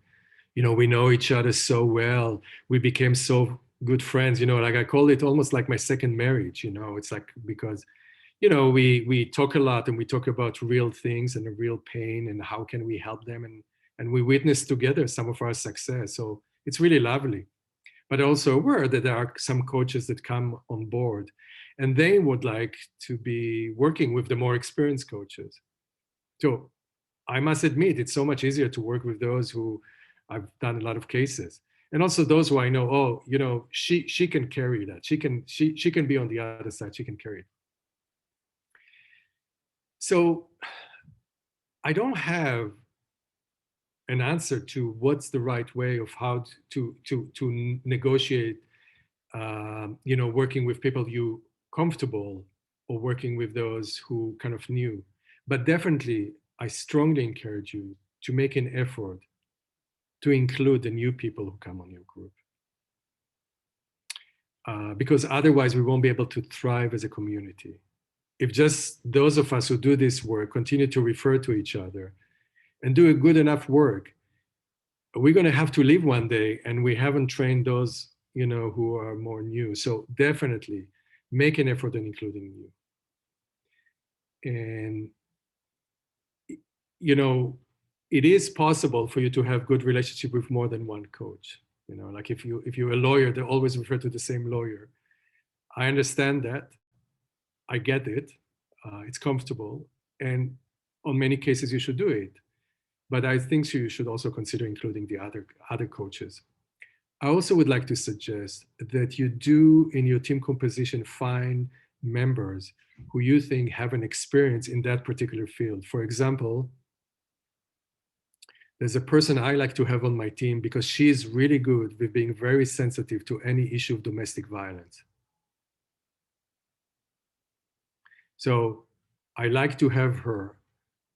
we know each other so well. We became so good friends, you know, like I call it almost like my second marriage, you know. It's like, because, you know, we talk a lot and we talk about real things and the real pain and how can we help them, and we witness together some of our success. So it's really lovely. But also aware that there are some coaches that come on board and they would like to be working with the more experienced coaches. So I must admit, it's so much easier to work with those who I've done a lot of cases. And also those who I know, oh, you know, she can carry that. She can be on the other side. She can carry it. So I don't have an answer to what's the right way of how to negotiate, you know, working with people you comfortable or working with those who kind of new. But definitely, I strongly encourage you to make an effort to include the new people who come on your group. Because otherwise we won't be able to thrive as a community. If just those of us who do this work continue to refer to each other and do a good enough work, we're going to have to leave one day and we haven't trained those, you know, who are more new. So definitely make an effort in including you. And, you know, it is possible for you to have good relationship with more than one coach. You know, like if you're a lawyer, they always refer to the same lawyer. I understand that. I get it. It's comfortable. And on many cases, you should do it. But I think you should also consider including the other coaches. I also would like to suggest that you do in your team composition find members who you think have an experience in that particular field. For example, there's a person I like to have on my team because she's really good with being very sensitive to any issue of domestic violence. So I like to have her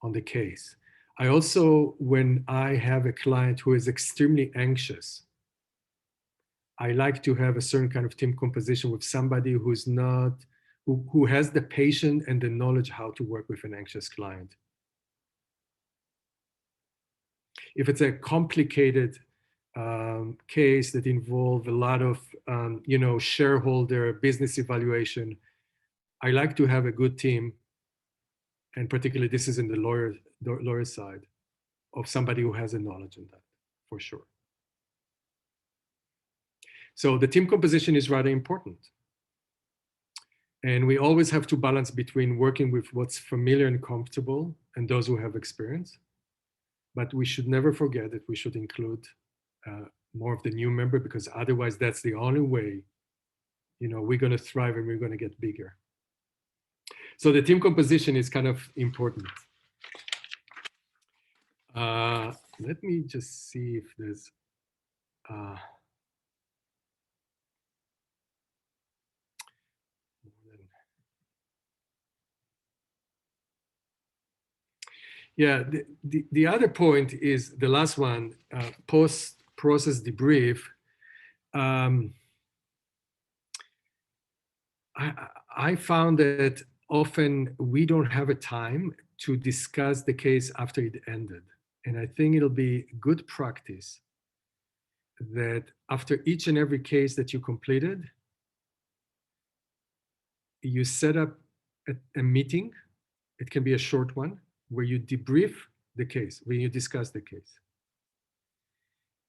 on the case. I also, when I have a client who is extremely anxious, I like to have a certain kind of team composition with somebody who's not, who has the patience and the knowledge how to work with an anxious client. If it's a complicated case that involves a lot of, you know, shareholder business evaluation, I like to have a good team, and particularly this is in the lawyer side, of somebody who has a knowledge in that, for sure. So the team composition is rather important. And we always have to balance between working with what's familiar and comfortable and those who have experience. But we should never forget that we should include more of the new member, because otherwise that's the only way, you know, we're going to thrive and we're going to get bigger. So the team composition is kind of important. Let me just see if there's yeah, the other point is the last one, post-process debrief. I found that often we don't have a time to discuss the case after it ended. And I think it'll be good practice that after each and every case that you completed, you set up a meeting. It can be a short one where you debrief the case, where you discuss the case.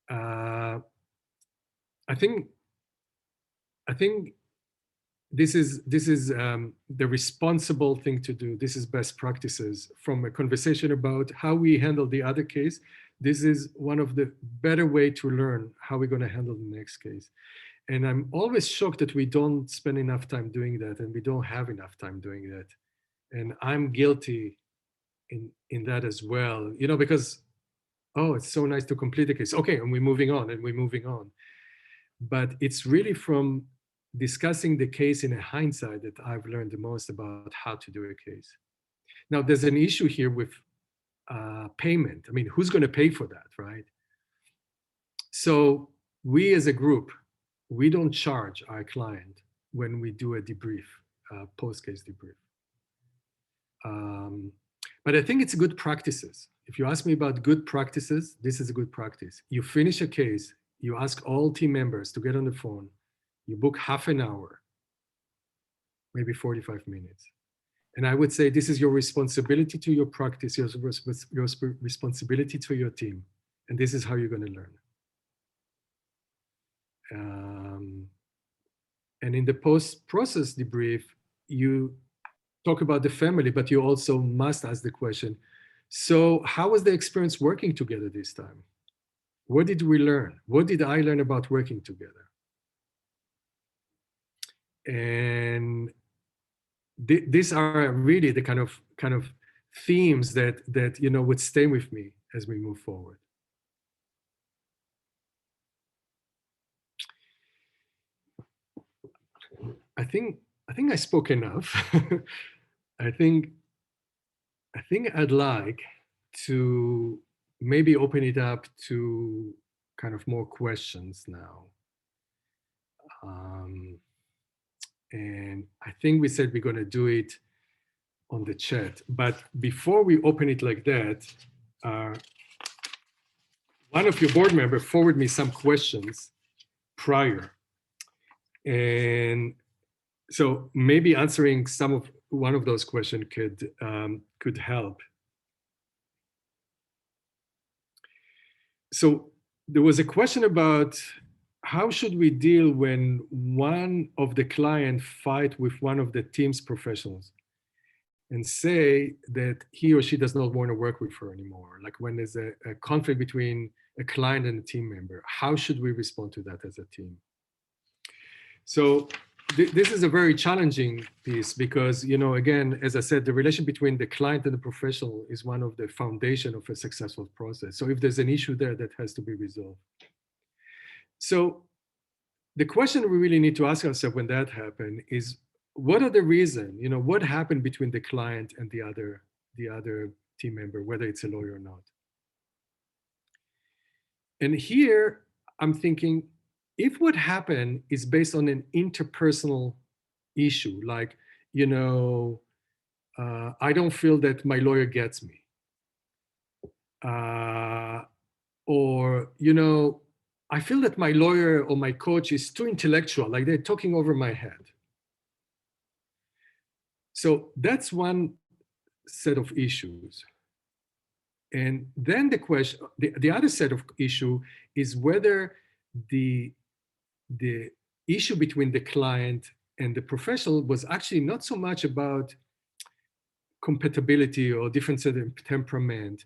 I think this is the responsible thing to do. This is best practices from a conversation about how we handle the other case. This is one of the better way to learn how we're going to handle the next case. And I'm always shocked that we don't spend enough time doing that, and we don't have enough time doing that. And I'm guilty in that as well, you know, because, oh, it's so nice to complete the case. Okay, and we're moving on and we're moving on. But it's really from discussing the case in a hindsight that I've learned the most about how to do a case. Now, there's an issue here with payment. I mean, who's going to pay for that, right? So we as a group, we don't charge our client when we do a debrief, post-case debrief. But I think it's good practices. If you ask me about good practices, this is a good practice. You finish a case, you ask all team members to get on the phone You book half an hour, maybe 45 minutes. And I would say this is your responsibility to your practice, your responsibility to your team. And this is how you're going to learn. And in the post-process debrief, you talk about the family, but you also must ask the question, so how was the experience working together this time? What did we learn? What did I learn about working together? And these are really the kind of themes that you know would stay with me as we move forward. I think I spoke enough. I think I'd like to maybe open it up to kind of more questions now. And I think we said we're going to do it on the chat. But before we open it like that, one of your board members forwarded me some questions prior. And so maybe answering one of those questions could help. So there was a question about how should we deal when one of the client fight with one of the team's professionals and say that he or she does not want to work with her anymore? Like when there's a conflict between a client and a team member, how should we respond to that as a team? So this is a very challenging piece because, you know, again, as I said, the relation between the client and the professional is one of the foundation of a successful process. So if there's an issue there, that has to be resolved. So the question we really need to ask ourselves when that happened is, what are the reasons, you know, what happened between the client and the other team member, whether it's a lawyer or not? And here I'm thinking, if what happened is based on an interpersonal issue, like, you know, I don't feel that my lawyer gets me. Or, you know, I feel that my lawyer or my coach is too intellectual, like they're talking over my head. So that's one set of issues. And then the question, the other set of issue is whether the issue between the client and the professional was actually not so much about compatibility or difference in temperament,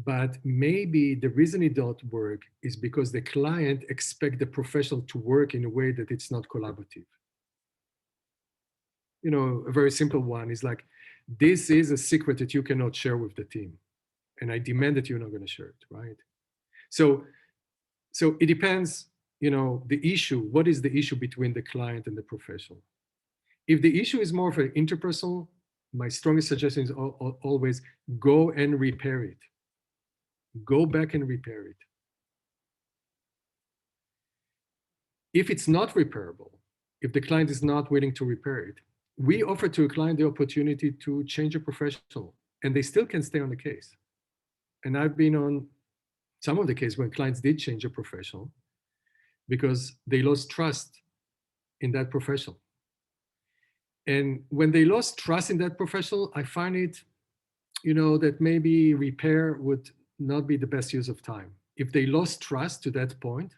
but maybe the reason it don't work is because the client expects the professional to work in a way that it's not collaborative. You know, a very simple one is like, this is a secret that you cannot share with the team, and I demand that you're not going to share it, right? So it depends, you know, the issue, what is the issue between the client and the professional? If the issue is more of an interpersonal, my strongest suggestion is always go and repair it. Go back and repair it. If it's not repairable, if the client is not willing to repair it, we offer to a client the opportunity to change a professional, and they still can stay on the case. And I've been on some of the cases when clients did change a professional because they lost trust in that professional. And when they lost trust in that professional, I find it, you know, that maybe repair would not be the best use of time. If they lost trust to that point,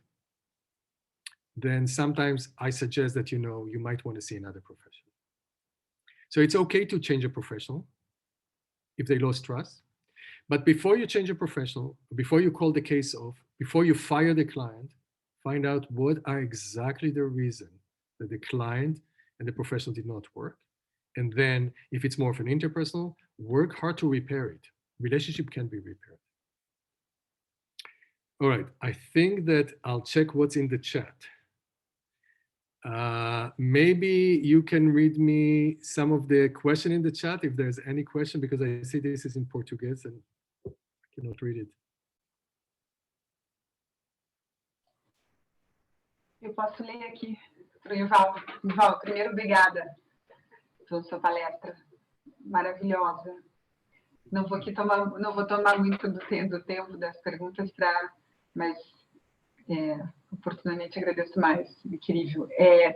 then sometimes I suggest that, you know, you might want to see another professional. So it's okay to change a professional if they lost trust. But before you change a professional, before you call the case off, before you fire the client, find out what are exactly the reason that the client and the professional did not work. And then if it's more of an interpersonal, work hard to repair it. Relationship can be repaired. All right, I think that I'll check what's in the chat. Maybe you can read me some of the question in the chat if there's any question, because I see this is in Portuguese and I cannot read it. Eu posso ler aqui para o Yuval. Yuval, primeiro, obrigada pela sua palestra maravilhosa. Não vou tomar muito do tempo das perguntas, mas oportunamente agradeço mais, incrível.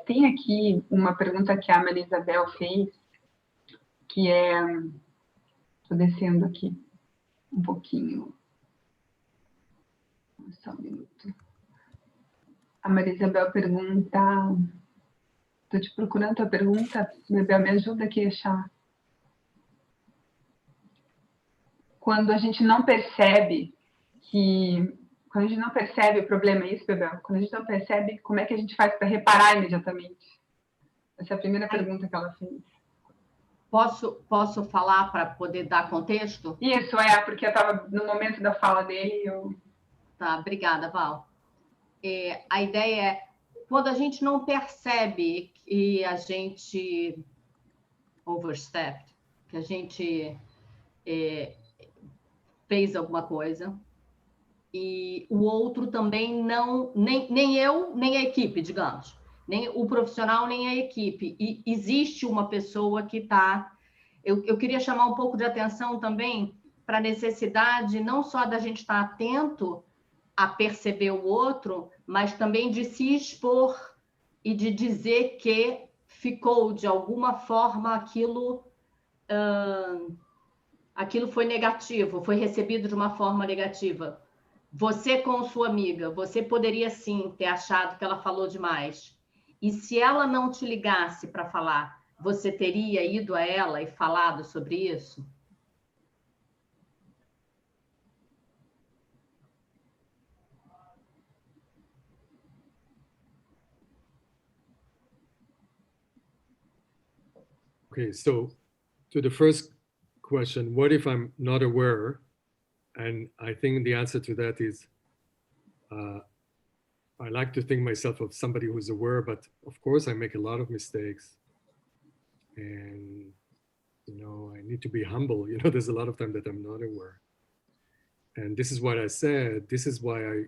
Tem aqui uma pergunta que a Maria Isabel fez, que estou descendo aqui um pouquinho. Só um minuto. A Maria Isabel pergunta, estou te procurando a pergunta, Isabel, me ajuda aqui a achar. Quando a gente não percebe quando a gente não percebe o problema, é isso, Bebel? Quando a gente não percebe, como é que a gente faz para reparar imediatamente? Essa é a primeira pergunta que ela fez. Posso falar para poder dar contexto? Isso, porque eu estava no momento da fala dele e eu... Tá, obrigada, Val. A ideia é, quando a gente não percebe que a gente overstepped, que a gente fez alguma coisa, e o outro também não, nem eu, nem a equipe, digamos, nem o profissional, nem a equipe. E existe uma pessoa que está... Eu queria chamar um pouco de atenção também para a necessidade não só da gente estar atento a perceber o outro, mas também de se expor e de dizer que ficou, de alguma forma, aquilo foi negativo, foi recebido de uma forma negativa. Você com sua amiga, você poderia sim ter achado que ela falou demais. E se ela não te ligasse para falar, você teria ido a ela e falado sobre isso? Okay, so to the first question, what if I'm not aware? And I think the answer to that is, I like to think myself of somebody who's aware, but of course I make a lot of mistakes. And, I need to be humble. There's a lot of time that I'm not aware. And this is what I said. This is why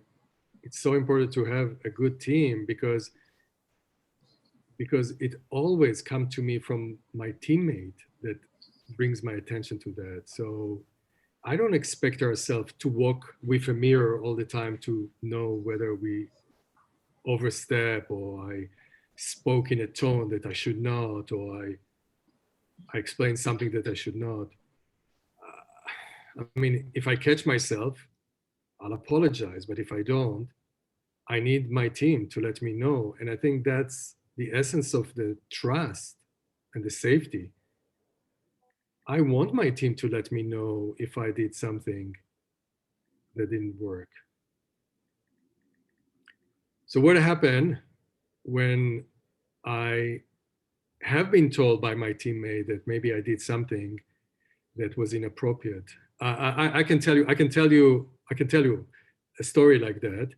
it's so important to have a good team, because it always comes to me from my teammate that brings my attention to that. So I don't expect ourselves to walk with a mirror all the time to know whether we overstep, or I spoke in a tone that I should not, or I explained something that I should not. I mean, if I catch myself, I'll apologize, but if I don't, I need my team to let me know. And I think that's the essence of the trust and the safety. I want my team to let me know if I did something that didn't work. So what happened when I have been told by my teammate that maybe I did something that was inappropriate? I can tell you a story like that.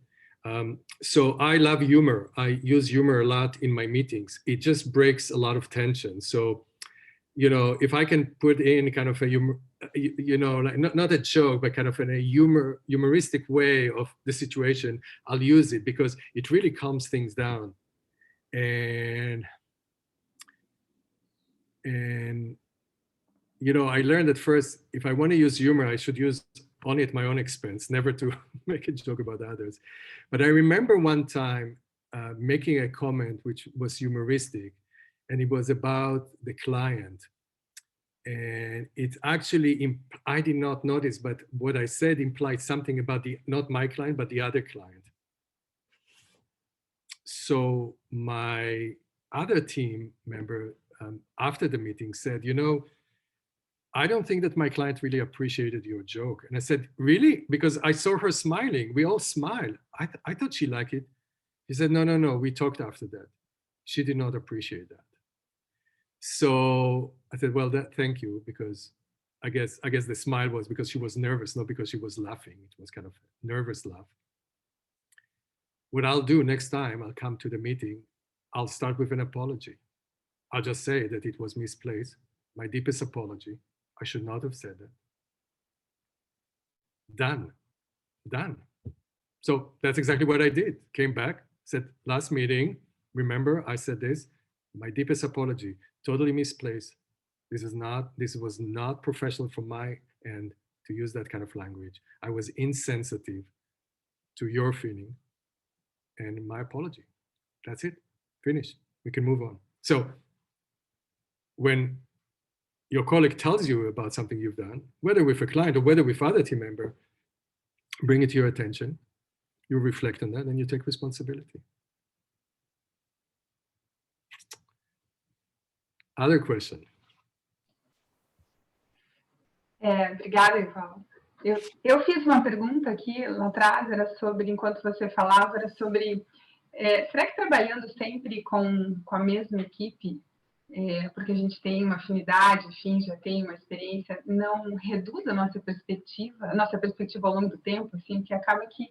So I love humor. I use humor a lot in my meetings. It just breaks a lot of tension. So, if I can put in kind of a humor, like not a joke, but kind of in a humoristic way of the situation, I'll use it because it really calms things down. And I learned at first, if I want to use humor, I should use only at my own expense, never to make a joke about others. But I remember one time making a comment which was humoristic, and it was about the client. And it actually, I did not notice, but what I said implied something about not my client, but the other client. So my other team member after the meeting said, I don't think that my client really appreciated your joke. And I said, really? Because I saw her smiling. We all smiled. I thought she liked it. He said, no, we talked after that. She did not appreciate that. So I said, well, thank you, because I guess the smile was because she was nervous, not because she was laughing. It was kind of a nervous laugh. What I'll do next time, I'll come to the meeting, I'll start with an apology. I'll just say that it was misplaced. My deepest apology. I should not have said that. Done. So that's exactly what I did. Came back, said, last meeting, remember I said this, my deepest apology, totally misplaced. This was not professional from my end to use that kind of language. I was insensitive to your feeling. and my apology. That's it. Finished. We can move on. So when your colleague tells you about something you've done, whether with a client or whether with other team member, bring it to your attention, you reflect on that, and you take responsibility. Other question? Obrigada, Ival. Eu fiz uma pergunta aqui lá atrás, era sobre, enquanto você falava, era sobre, será que trabalhando sempre com a mesma equipe, porque a gente tem uma afinidade, enfim, já tem uma experiência, não reduz a nossa perspectiva ao longo do tempo, assim, que acaba que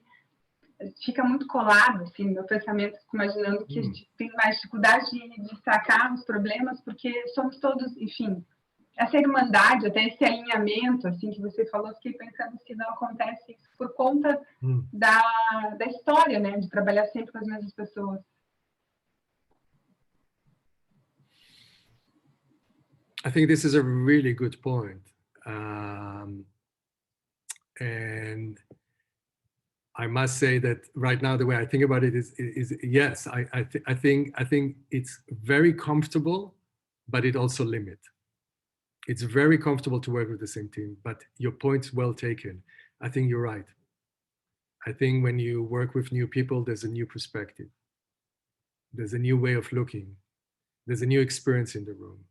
fica muito colado, assim, no meu pensamento, imaginando que a gente tem mais dificuldade de destacar os problemas, porque somos todos, enfim, essa irmandade, até esse alinhamento, assim, que você falou, fiquei pensando se não acontece isso por conta da história, né, de trabalhar sempre com as mesmas pessoas. I think this is a really good point. And I must say that right now, the way I think about it is yes, I think it's very comfortable, but it also limits. It's very comfortable to work with the same team, but your point's well taken. I think you're right. I think when you work with new people, there's a new perspective. There's a new way of looking. There's a new experience in the room.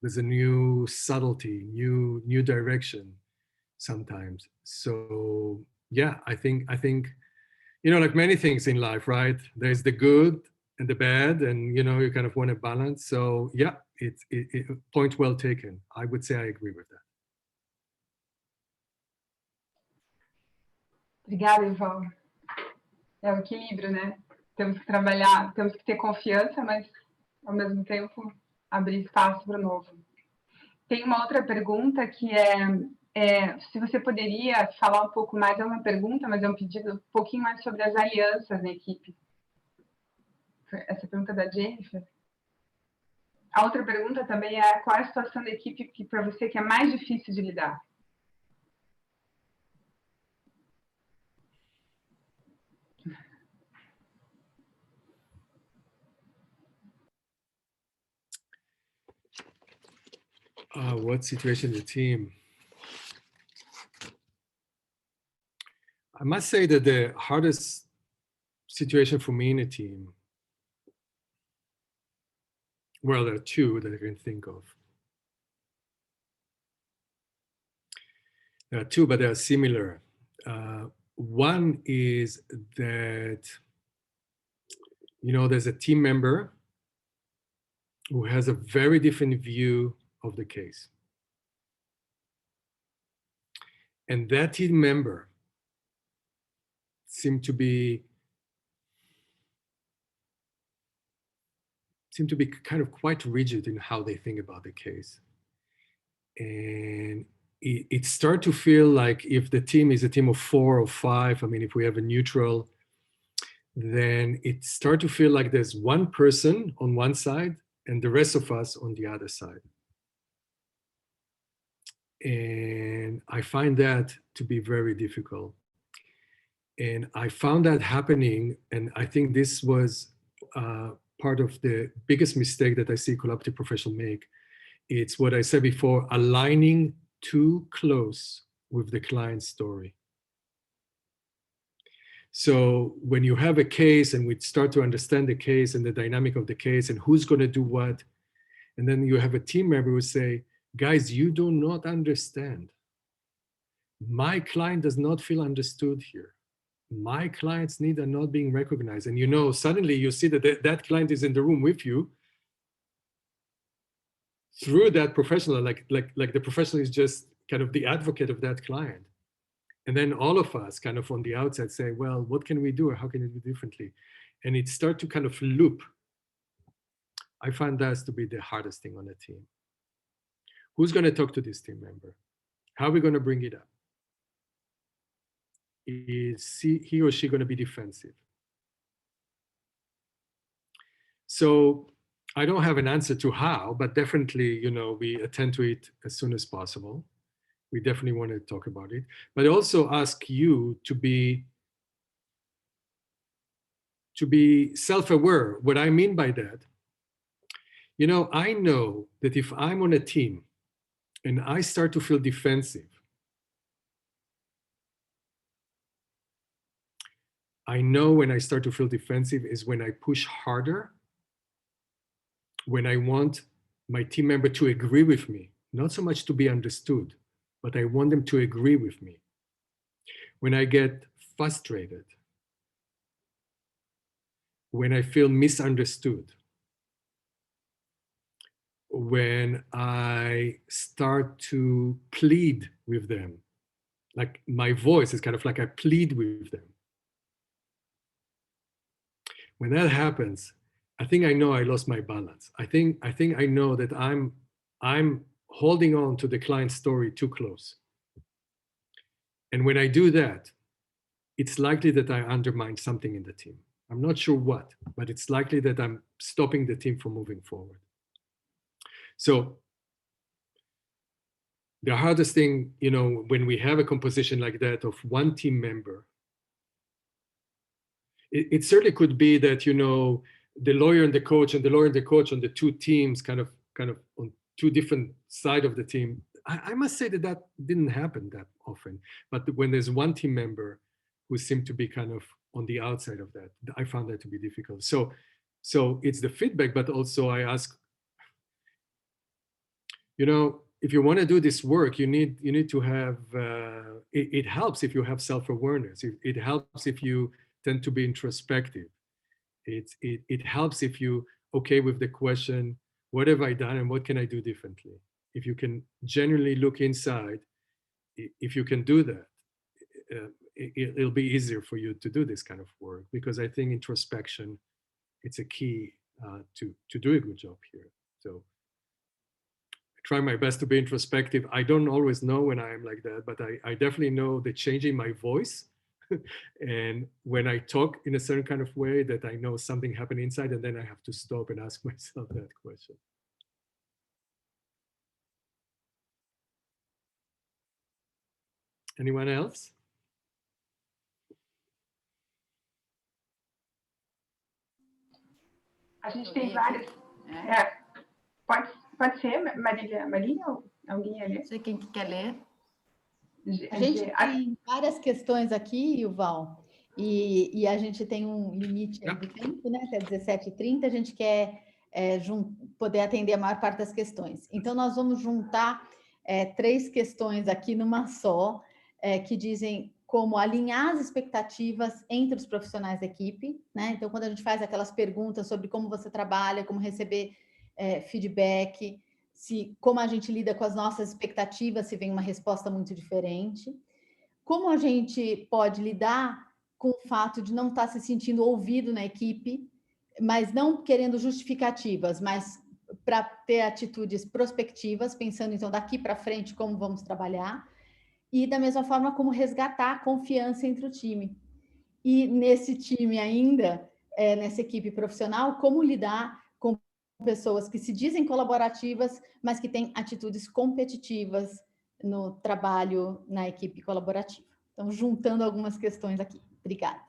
There's a new subtlety, new direction sometimes. So yeah, I think, you know, like many things in life, right? There's the good and the bad, and, you know, you kind of want a balance. So yeah, it's point well taken. I would say I agree with that. Obrigada, Ival. É o equilíbrio, né? Temos que trabalhar, temos que ter confiança, mas, ao mesmo tempo, abrir espaço para o novo. Tem uma outra pergunta que se você poderia falar um pouco mais, é uma pergunta, mas é um pedido um pouquinho mais sobre as alianças na equipe. Essa pergunta da Jennifer. A outra pergunta também é qual é a situação da equipe que para você que é mais difícil de lidar? What situation in the team? I must say that the hardest situation for me in a team, well, there are two that I can think of. There are two, but they are similar. One is that, you know, there's a team member who has a very different view of the case. And that team member seemed to be kind of quite rigid in how they think about the case. And it started to feel like if the team is a team of 4 or 5, I mean, if we have a neutral, then it started to feel like there's one person on one side and the rest of us on the other side. And I find that to be very difficult. And I found that happening, and I think this was part of the biggest mistake that I see collaborative professionals make. It's what I said before, aligning too close with the client's story. So when you have a case and we start to understand the case and the dynamic of the case and who's going to do what, and then you have a team member who say, guys, you do not understand. My client does not feel understood here. My client's needs are not being recognized. And you know, suddenly you see that that client is in the room with you through that professional, like the professional is just kind of the advocate of that client. And then all of us kind of on the outside say, well, what can we do? Or how can it be differently? And it starts to kind of loop. I find that to be the hardest thing on a team. Who's going to talk to this team member? How are we going to bring it up? Is he or she going to be defensive? So I don't have an answer to how, but definitely, you know, we attend to it as soon as possible. We definitely want to talk about it, but also ask you to be to be self-aware. What I mean by that, you know, I know that if I'm on a team and I start to feel defensive, I know when I start to feel defensive is when I push harder, when I want my team member to agree with me, not so much to be understood, but I want them to agree with me. When I get frustrated, when I feel misunderstood, when I start to plead with them, like my voice is kind of like I plead with them. When that happens, I think I know I lost my balance. I think I know that I'm holding on to the client's story too close. And when I do that, it's likely that I undermine something in the team. I'm not sure what, but it's likely that I'm stopping the team from moving forward. So the hardest thing, you know, when we have a composition like that of one team member, it certainly could be that, you know, the lawyer and the coach and the lawyer and the coach on the two teams kind of on two different sides of the team. I must say that that didn't happen that often. But when there's one team member who seemed to be kind of on the outside of that, I found that to be difficult. So it's the feedback, but also I ask, you know, if you want to do this work, you need to have, it helps if you have self-awareness. It helps if you tend to be introspective. It helps if you okay with the question, what have I done and what can I do differently? If you can genuinely look inside, if you can do that, it'll be easier for you to do this kind of work, because I think introspection, it's a key to do a good job here. So I try my best to be introspective. I don't always know when I am like that, but I definitely know the change in my voice. And when I talk in a certain kind of way, that I know something happened inside, and then I have to stop and ask myself that question. Anyone else? A gente tem várias. Pode ser, Marília? Alguém ia ler? Não sei quem que quer ler. A gente tem várias questões aqui, Yuval, e a gente tem um limite de tempo, né? Até 17h30, a gente quer poder atender a maior parte das questões. Então, nós vamos juntar 3 questões aqui numa só, que dizem como alinhar as expectativas entre os profissionais da equipe, né? Então, quando a gente faz aquelas perguntas sobre como você trabalha, como receber feedback, como a gente lida com as nossas expectativas, se vem uma resposta muito diferente, como a gente pode lidar com o fato de não estar se sentindo ouvido na equipe, mas não querendo justificativas, mas para ter atitudes prospectivas, pensando então daqui para frente como vamos trabalhar, e da mesma forma como resgatar a confiança entre o time. E nesse time ainda, nessa equipe profissional, como lidar com pessoas que se dizem colaborativas, mas que têm atitudes competitivas no trabalho na equipe colaborativa. Então, juntando algumas questões aqui. Obrigada.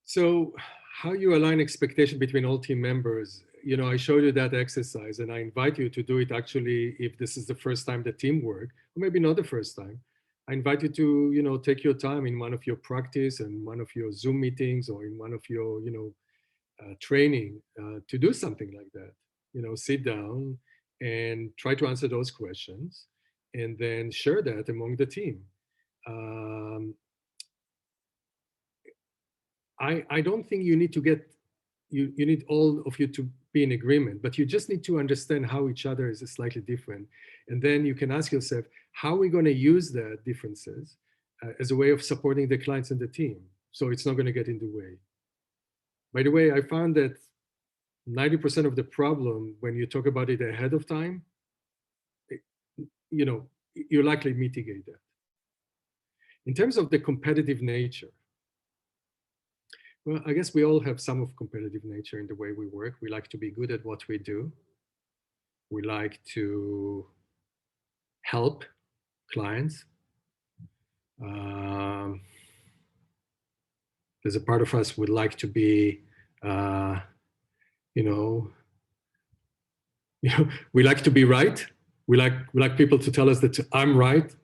So how you align expectation between all team members, you know, I showed you that exercise, and I invite you to do it actually if this is the first time the team work, or maybe not the first time. I invite you to, you know, take your time in one of your practice and one of your Zoom meetings or in one of your, you know, training to do something like that. You know, sit down and try to answer those questions and then share that among the team. I don't think you need to get, you need all of you to be in agreement, but you just need to understand how each other is slightly different. And then you can ask yourself, how are we going to use the differences as a way of supporting the clients and the team, so it's not going to get in the way. By the way, I found that 90% of the problem, when you talk about it ahead of time, you know, you likely mitigate that. In terms of the competitive nature, well, I guess we all have some of competitive nature in the way we work. We like to be good at what we do. We like to help clients. There's a part of us would like to be, we like to be right. We like people to tell us that I'm right.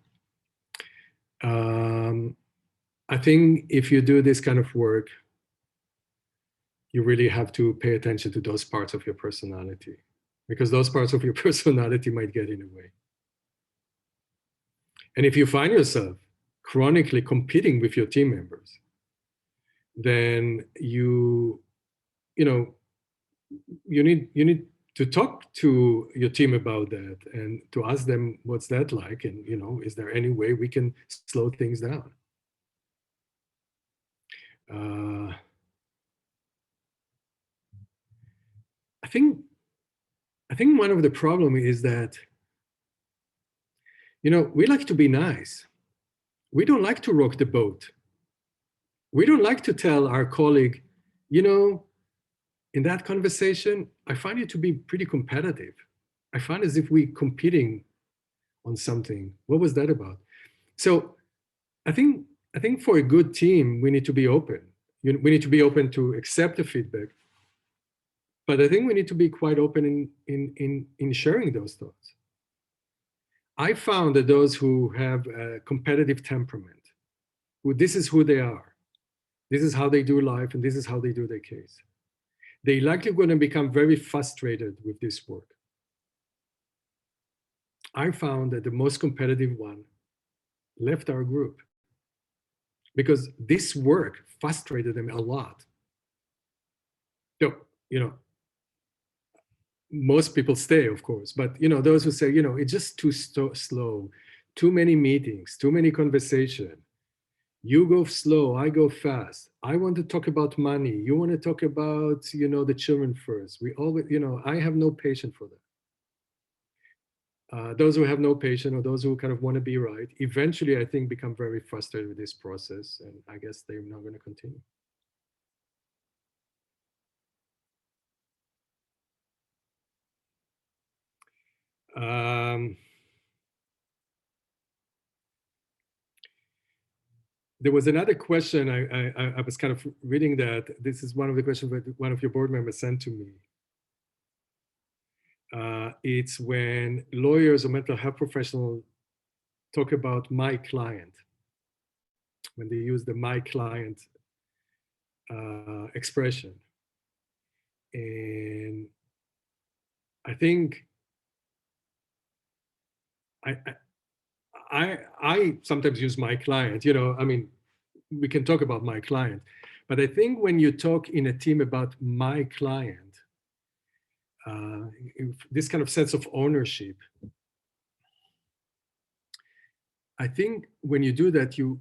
I think if you do this kind of work, you really have to pay attention to those parts of your personality, because those parts of your personality might get in the way. And if you find yourself chronically competing with your team members, then you need to talk to your team about that and to ask them what's that like, and is there any way we can slow things down? I think one of the problems is that we like to be nice. We don't like to rock the boat. We don't like to tell our colleague, in that conversation, I find you to be pretty competitive. I find as if we're competing on something. What was that about? So I think for a good team, we need to be open. We need to be open to accept the feedback. But I think we need to be quite open in sharing those thoughts. I found that those who have a competitive temperament, this is who they are, this is how they do life, and this is how they do their case, they're likely going to become very frustrated with this work. I found that the most competitive one left our group because this work frustrated them a lot. So, most people stay, of course, but those who say, it's just too slow, too many meetings, too many conversation. You go slow, I go fast. I want to talk about money. You want to talk about, the children first. We always, I have no patience for that. Those who have no patience, or those who kind of want to be right, eventually, I think, become very frustrated with this process, and I guess they're not going to continue. There was another question. I was kind of reading that. This is one of the questions that one of your board members sent to me. It's when lawyers or mental health professionals talk about my client, when they use the my client expression. And I think I sometimes use my client, I mean, we can talk about my client, but I think when you talk in a team about my client, this kind of sense of ownership, I think when you do that, you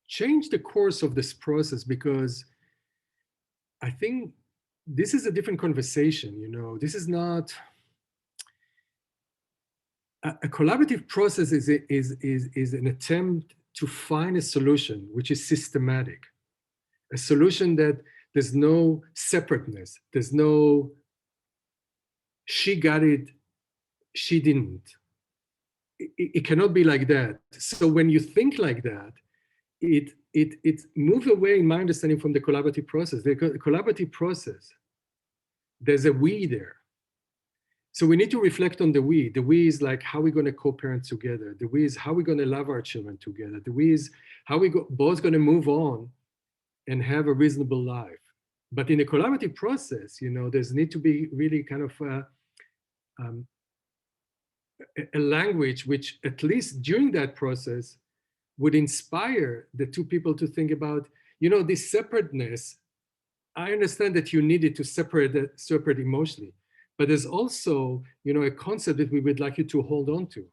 change the course of this process, because I think this is a different conversation. This is not a collaborative process. Is an attempt to find a solution which is systematic, a solution that there's no separateness, there's no she got it, she didn't. It cannot be like that. So when you think like that, it moves away, in my understanding, from the collaborative process. The collaborative process, there's a we there. So we need to reflect on the we. The we is like how we're going to co-parent together. The we is how we're going to love our children together. The we is how we both going to move on and have a reasonable life. But in a collaborative process, there's need to be really kind of a language which, at least during that process, would inspire the two people to think about, this separateness. I understand that you needed to separate emotionally, but there's also, a concept that we would like you to hold on to.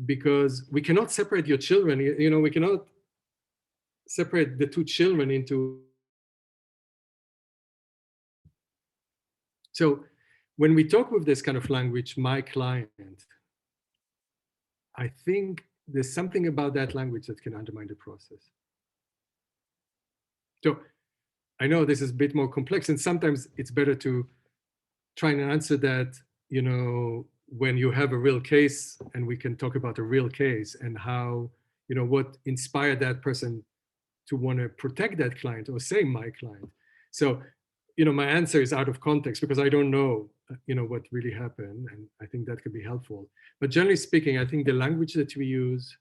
Because we cannot separate your children, we cannot separate the two children into. So when we talk with this kind of language, my client, I think there's something about that language that can undermine the process. So I know this is a bit more complex, and sometimes it's better to try and answer that, you know, when you have a real case, and we can talk about a real case and how, you know, what inspired that person to want to protect that client or say my client. So, you know, my answer is out of context because I don't know, you know, what really happened, and I think that could be helpful. But generally speaking, I think the language that we use,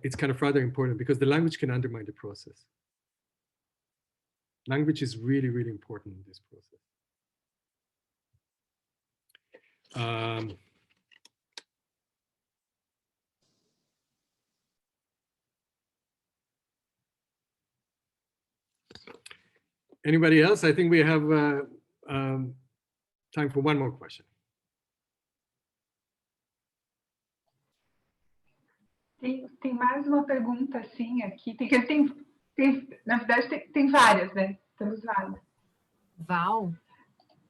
it's kind of rather important because the language can undermine the process. Language is really, really important in this process. Anybody else? I think we have time for one more question. Tem mais uma pergunta assim aqui. Na verdade, tem várias, né? Temos várias. Val?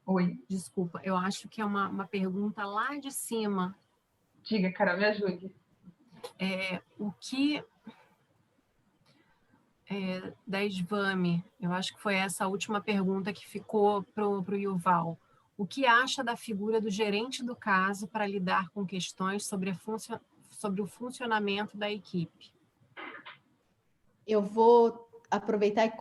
Oi. Desculpa, eu acho que é uma pergunta lá de cima. Diga, Carol, me ajude. O que... da Svami, eu acho que foi essa a última pergunta que ficou para o Yuval. O que acha da figura do gerente do caso para lidar com questões sobre o funcionamento da equipe? Eu vou aproveitar e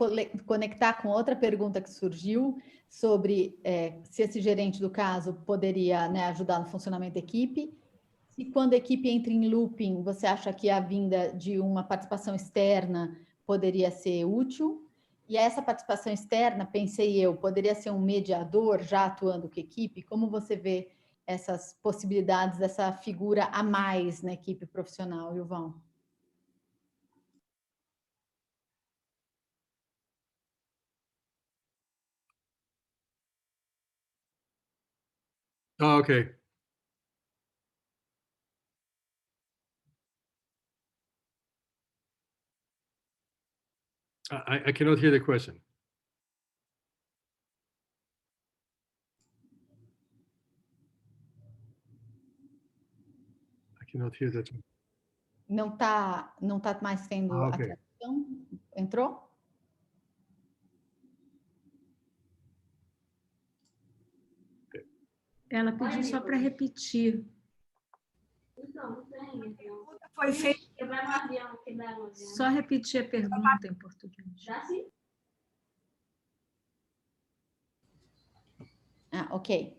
conectar com outra pergunta que surgiu sobre se esse gerente do caso poderia, né, ajudar no funcionamento da equipe. E quando a equipe entra em looping, você acha que a vinda de uma participação externa poderia ser útil? E essa participação externa, pensei eu, poderia ser um mediador já atuando com a equipe? Como você vê essas possibilidades, essa figura a mais na equipe profissional, Yuval? Oh, okay. I cannot hear the question. I cannot hear that. Não tá mais tendo a Okay. tradução? Entrou? Ela pediu só para repetir. Foi feito. Só repetir a pergunta em português. Ok.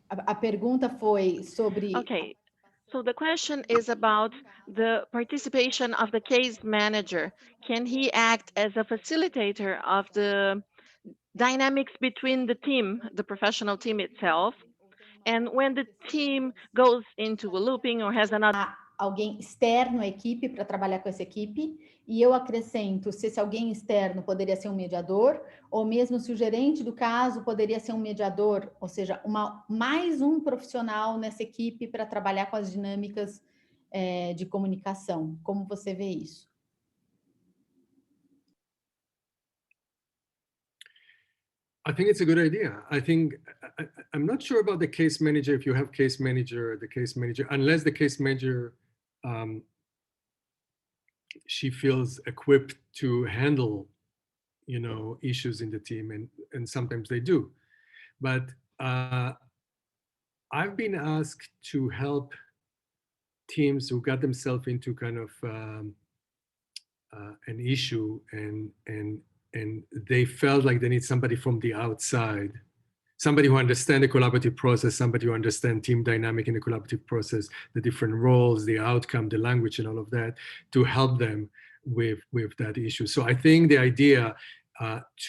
A pergunta foi sobre... Okay, so the question is about the participation of the case manager. Can he act as a facilitator of the dynamics between the team, the professional team itself? And when the team goes into a looping or has another... Alguém externo à equipe para trabalhar com essa equipe, e eu acrescento se esse alguém externo poderia ser um mediador, ou mesmo se o gerente do caso poderia ser um mediador, ou seja, mais um profissional nessa equipe para trabalhar com as dinâmicas de comunicação. Como você vê isso? I think it's a good idea. I think I'm not sure about the case manager. If you have case manager, unless the case manager, she feels equipped to handle, you know, issues in the team, and sometimes they do. But I've been asked to help teams who got themselves into kind of an issue, and they felt like they need somebody from the outside, somebody who understands the collaborative process, somebody who understands team dynamic in the collaborative process, the different roles, the outcome, the language, and all of that, to help them with that issue. So I think the idea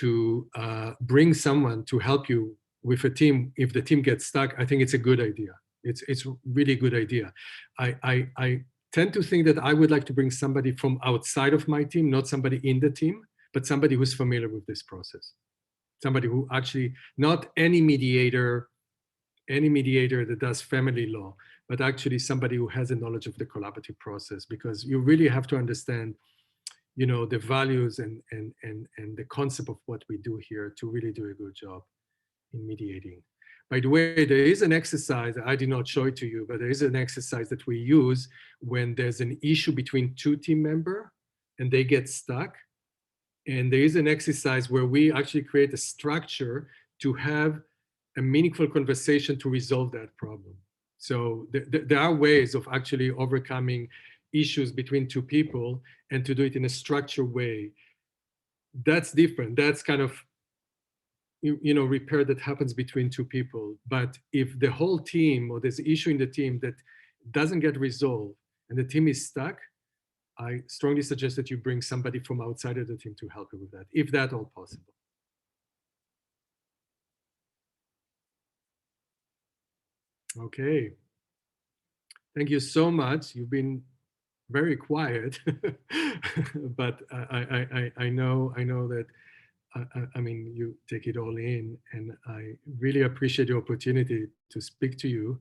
to bring someone to help you with a team, if the team gets stuck, I think it's a good idea. It's really good idea. I tend to think that I would like to bring somebody from outside of my team, not somebody in the team, but somebody who's familiar with this process. Somebody who actually, not any mediator that does family law, but actually somebody who has a knowledge of the collaborative process, because you really have to understand, you know, the values and the concept of what we do here to really do a good job in mediating. By the way, there is an exercise, I did not show it to you, but there is an exercise that we use when there's an issue between two team members and they get stuck. And there is an exercise where we actually create a structure to have a meaningful conversation to resolve that problem. So there are ways of actually overcoming issues between two people and to do it in a structured way. That's different. That's kind of, you know, repair that happens between two people. But if the whole team, or there's an issue in the team that doesn't get resolved and the team is stuck, I strongly suggest that you bring somebody from outside of the team to help you with that, if that's all possible. Okay. Thank you so much. You've been very quiet, but I know that, I mean, you take it all in, and I really appreciate the opportunity to speak to you.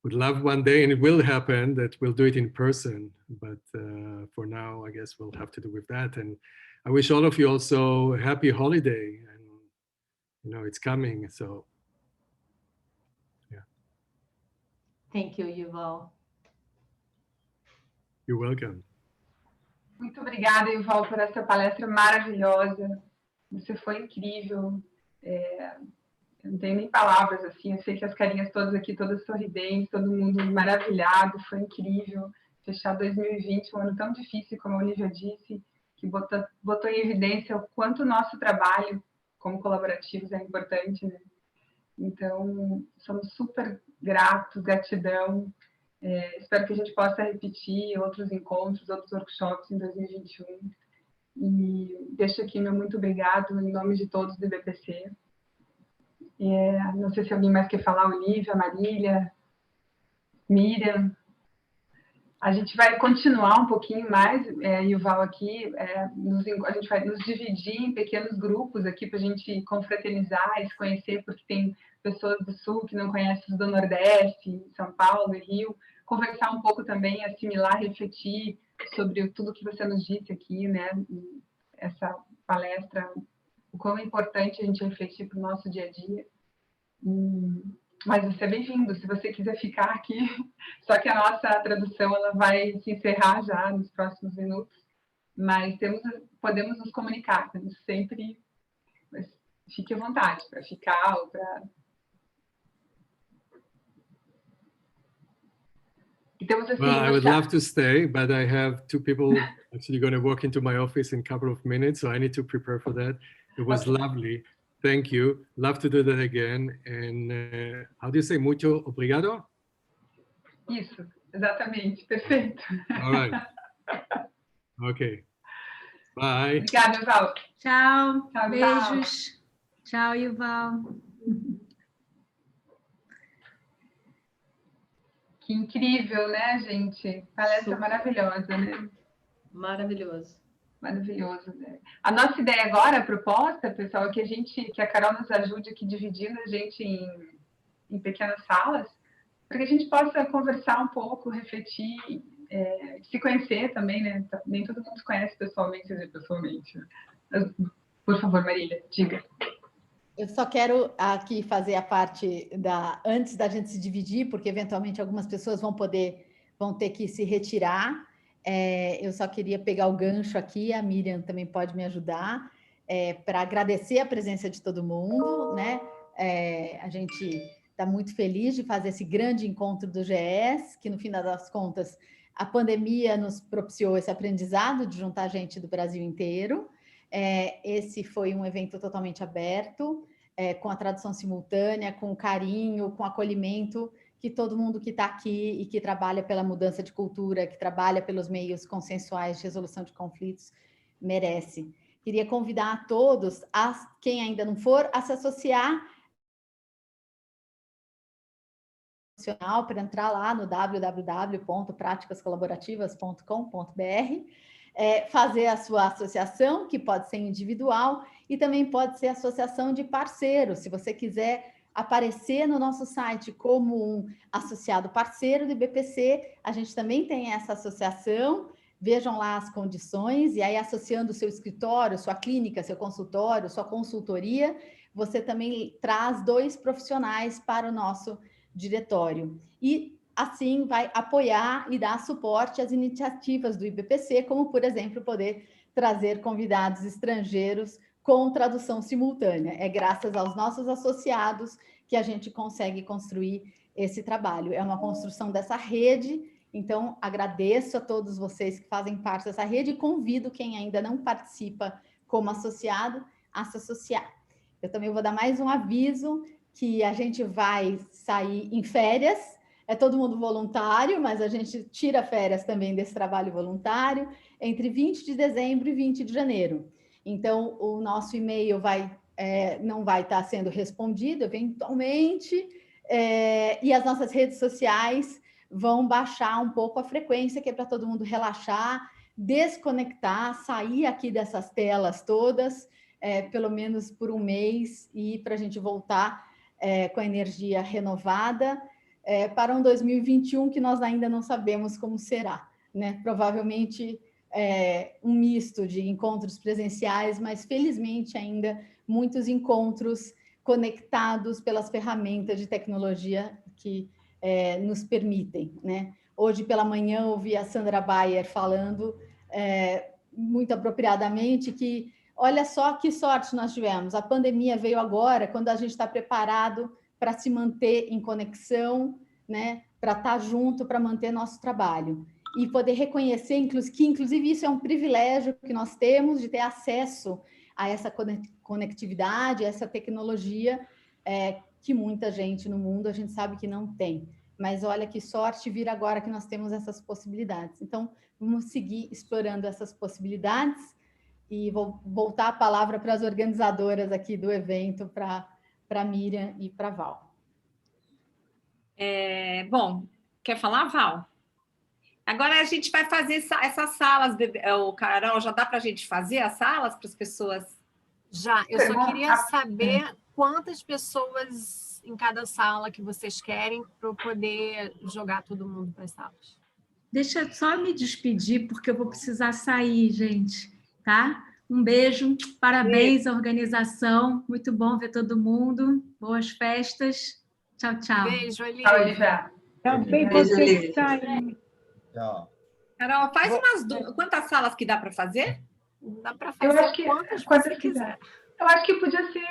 Would love one day, and it will happen, that we'll do it in person, but for now, I guess we'll have to do with that. And I wish all of you also a happy holiday, and you know, it's coming, so yeah. Thank you, Yuval. You're welcome. Muito obrigada, Yuval, por essa palestra maravilhosa. Você foi incrível. Eu não tenho nem palavras, assim. Eu sei que as carinhas todas aqui, todas sorridentes, todo mundo maravilhado. Foi incrível. Fechar 2020, um ano tão difícil, como a Olivia disse, que botou em evidência o quanto o nosso trabalho como colaborativos é importante, né? Então, somos super gratos, gratidão. Espero que a gente possa repetir outros encontros, outros workshops em 2021. E deixo aqui meu muito obrigado em nome de todos do IBPC. Não sei se alguém mais quer falar, Olivia, Marília, Miriam. A gente vai continuar um pouquinho mais, Yuval, aqui. A gente vai nos dividir em pequenos grupos aqui para a gente confraternizar e se conhecer, porque tem pessoas do Sul que não conhecem os do Nordeste, São Paulo e Rio. Conversar um pouco também, assimilar, refletir sobre tudo que você nos disse aqui, né? Essa palestra, o quão é importante a gente refletir para o nosso dia a dia. Mas você é bem-vindo, se você quiser ficar aqui. Só que a nossa tradução ela vai se encerrar já nos próximos minutos. Mas podemos nos comunicar, temos sempre... Mas fique à vontade para ficar ou para... Well, I would love to stay, but I have two people actually going to walk into my office in a couple of minutes, so I need to prepare for that. It was lovely. Thank you. Love to do that again. And how do you say muito obrigado? Isso, exatamente. Perfeito. All right. Okay. Bye. Obrigada, Yuval. Tchau. Tchau, Beijos. Tchau, Yuval. Que incrível, né, gente? Palestra maravilhosa, né? Maravilhoso. Maravilhoso, né? A nossa ideia agora, a proposta, pessoal, é que a Carol nos ajude aqui dividindo a gente em pequenas salas, para que a gente possa conversar um pouco, refletir, se conhecer também, né? Nem todo mundo se conhece pessoalmente. Mas, por favor, Marília, diga. Eu só quero aqui fazer a parte antes da gente se dividir, porque eventualmente algumas pessoas vão ter que se retirar. Eu só queria pegar o gancho aqui, a Miriam também pode me ajudar, para agradecer a presença de todo mundo, né? A gente está muito feliz de fazer esse grande encontro do GES, que no final das contas a pandemia nos propiciou esse aprendizado de juntar gente do Brasil inteiro. Esse foi um evento totalmente aberto, com a tradução simultânea, com carinho, com acolhimento, que todo mundo que está aqui e que trabalha pela mudança de cultura, que trabalha pelos meios consensuais de resolução de conflitos, merece. Queria convidar a todos, quem ainda não for, a se associar para entrar lá no www.praticascolaborativas.com.br, fazer a sua associação, que pode ser individual, e também pode ser associação de parceiros. Se você quiser aparecer no nosso site como um associado parceiro do IBPC, a gente também tem essa associação. Vejam lá as condições, e aí associando o seu escritório, sua clínica, seu consultório, sua consultoria, você também traz 2 profissionais para o nosso diretório. E assim vai apoiar e dar suporte às iniciativas do IBPC, como, por exemplo, poder trazer convidados estrangeiros com tradução simultânea. É graças aos nossos associados que a gente consegue construir esse trabalho. É uma construção dessa rede, então agradeço a todos vocês que fazem parte dessa rede e convido quem ainda não participa como associado a se associar. Eu também vou dar mais um aviso que a gente vai sair em férias, é todo mundo voluntário, mas a gente tira férias também desse trabalho voluntário, entre 20 de dezembro e 20 de janeiro. Então, o nosso e-mail não vai estar sendo respondido, eventualmente, e as nossas redes sociais vão baixar um pouco a frequência, que é para todo mundo relaxar, desconectar, sair aqui dessas telas todas, pelo menos por um mês, e para a gente voltar com a energia renovada, para um 2021 que nós ainda não sabemos como será, né? Provavelmente um misto de encontros presenciais, mas felizmente ainda muitos encontros conectados pelas ferramentas de tecnologia que nos permitem, né? Hoje pela manhã ouvi a Sandra Bayer falando muito apropriadamente que olha só que sorte nós tivemos, a pandemia veio agora quando a gente está preparado para se manter em conexão, né? Para estar junto, para manter nosso trabalho. E poder reconhecer que, inclusive, isso é um privilégio que nós temos de ter acesso a essa conectividade, a essa tecnologia que muita gente no mundo a gente sabe que não tem. Mas olha que sorte vir agora que nós temos essas possibilidades. Então, vamos seguir explorando essas possibilidades e vou voltar a palavra para as organizadoras aqui do evento, para a Miriam e para a Val. Bom, quer falar, Val? Agora a gente vai fazer essas salas, Carol, já dá para a gente fazer as salas para as pessoas? Já, eu só queria saber quantas pessoas em cada sala que vocês querem para eu poder jogar todo mundo para as salas. Deixa eu só me despedir, porque eu vou precisar sair, gente, tá? Um beijo, parabéns à organização, muito bom ver todo mundo, boas festas, tchau, tchau. Beijo, Olivia. Também vocês saem. Carol, faz quantas salas que dá para fazer? Dá para fazer quantas você quiser. Eu acho que podia ser,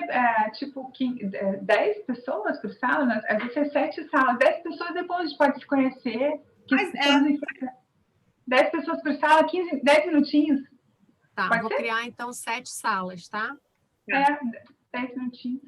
10 pessoas por sala, né? Vai ser 7 salas, 10 pessoas, depois a gente pode se conhecer. 10 pessoas por sala, 10 minutinhos. Tá, vou criar então 7 salas, tá? 10 minutinhos.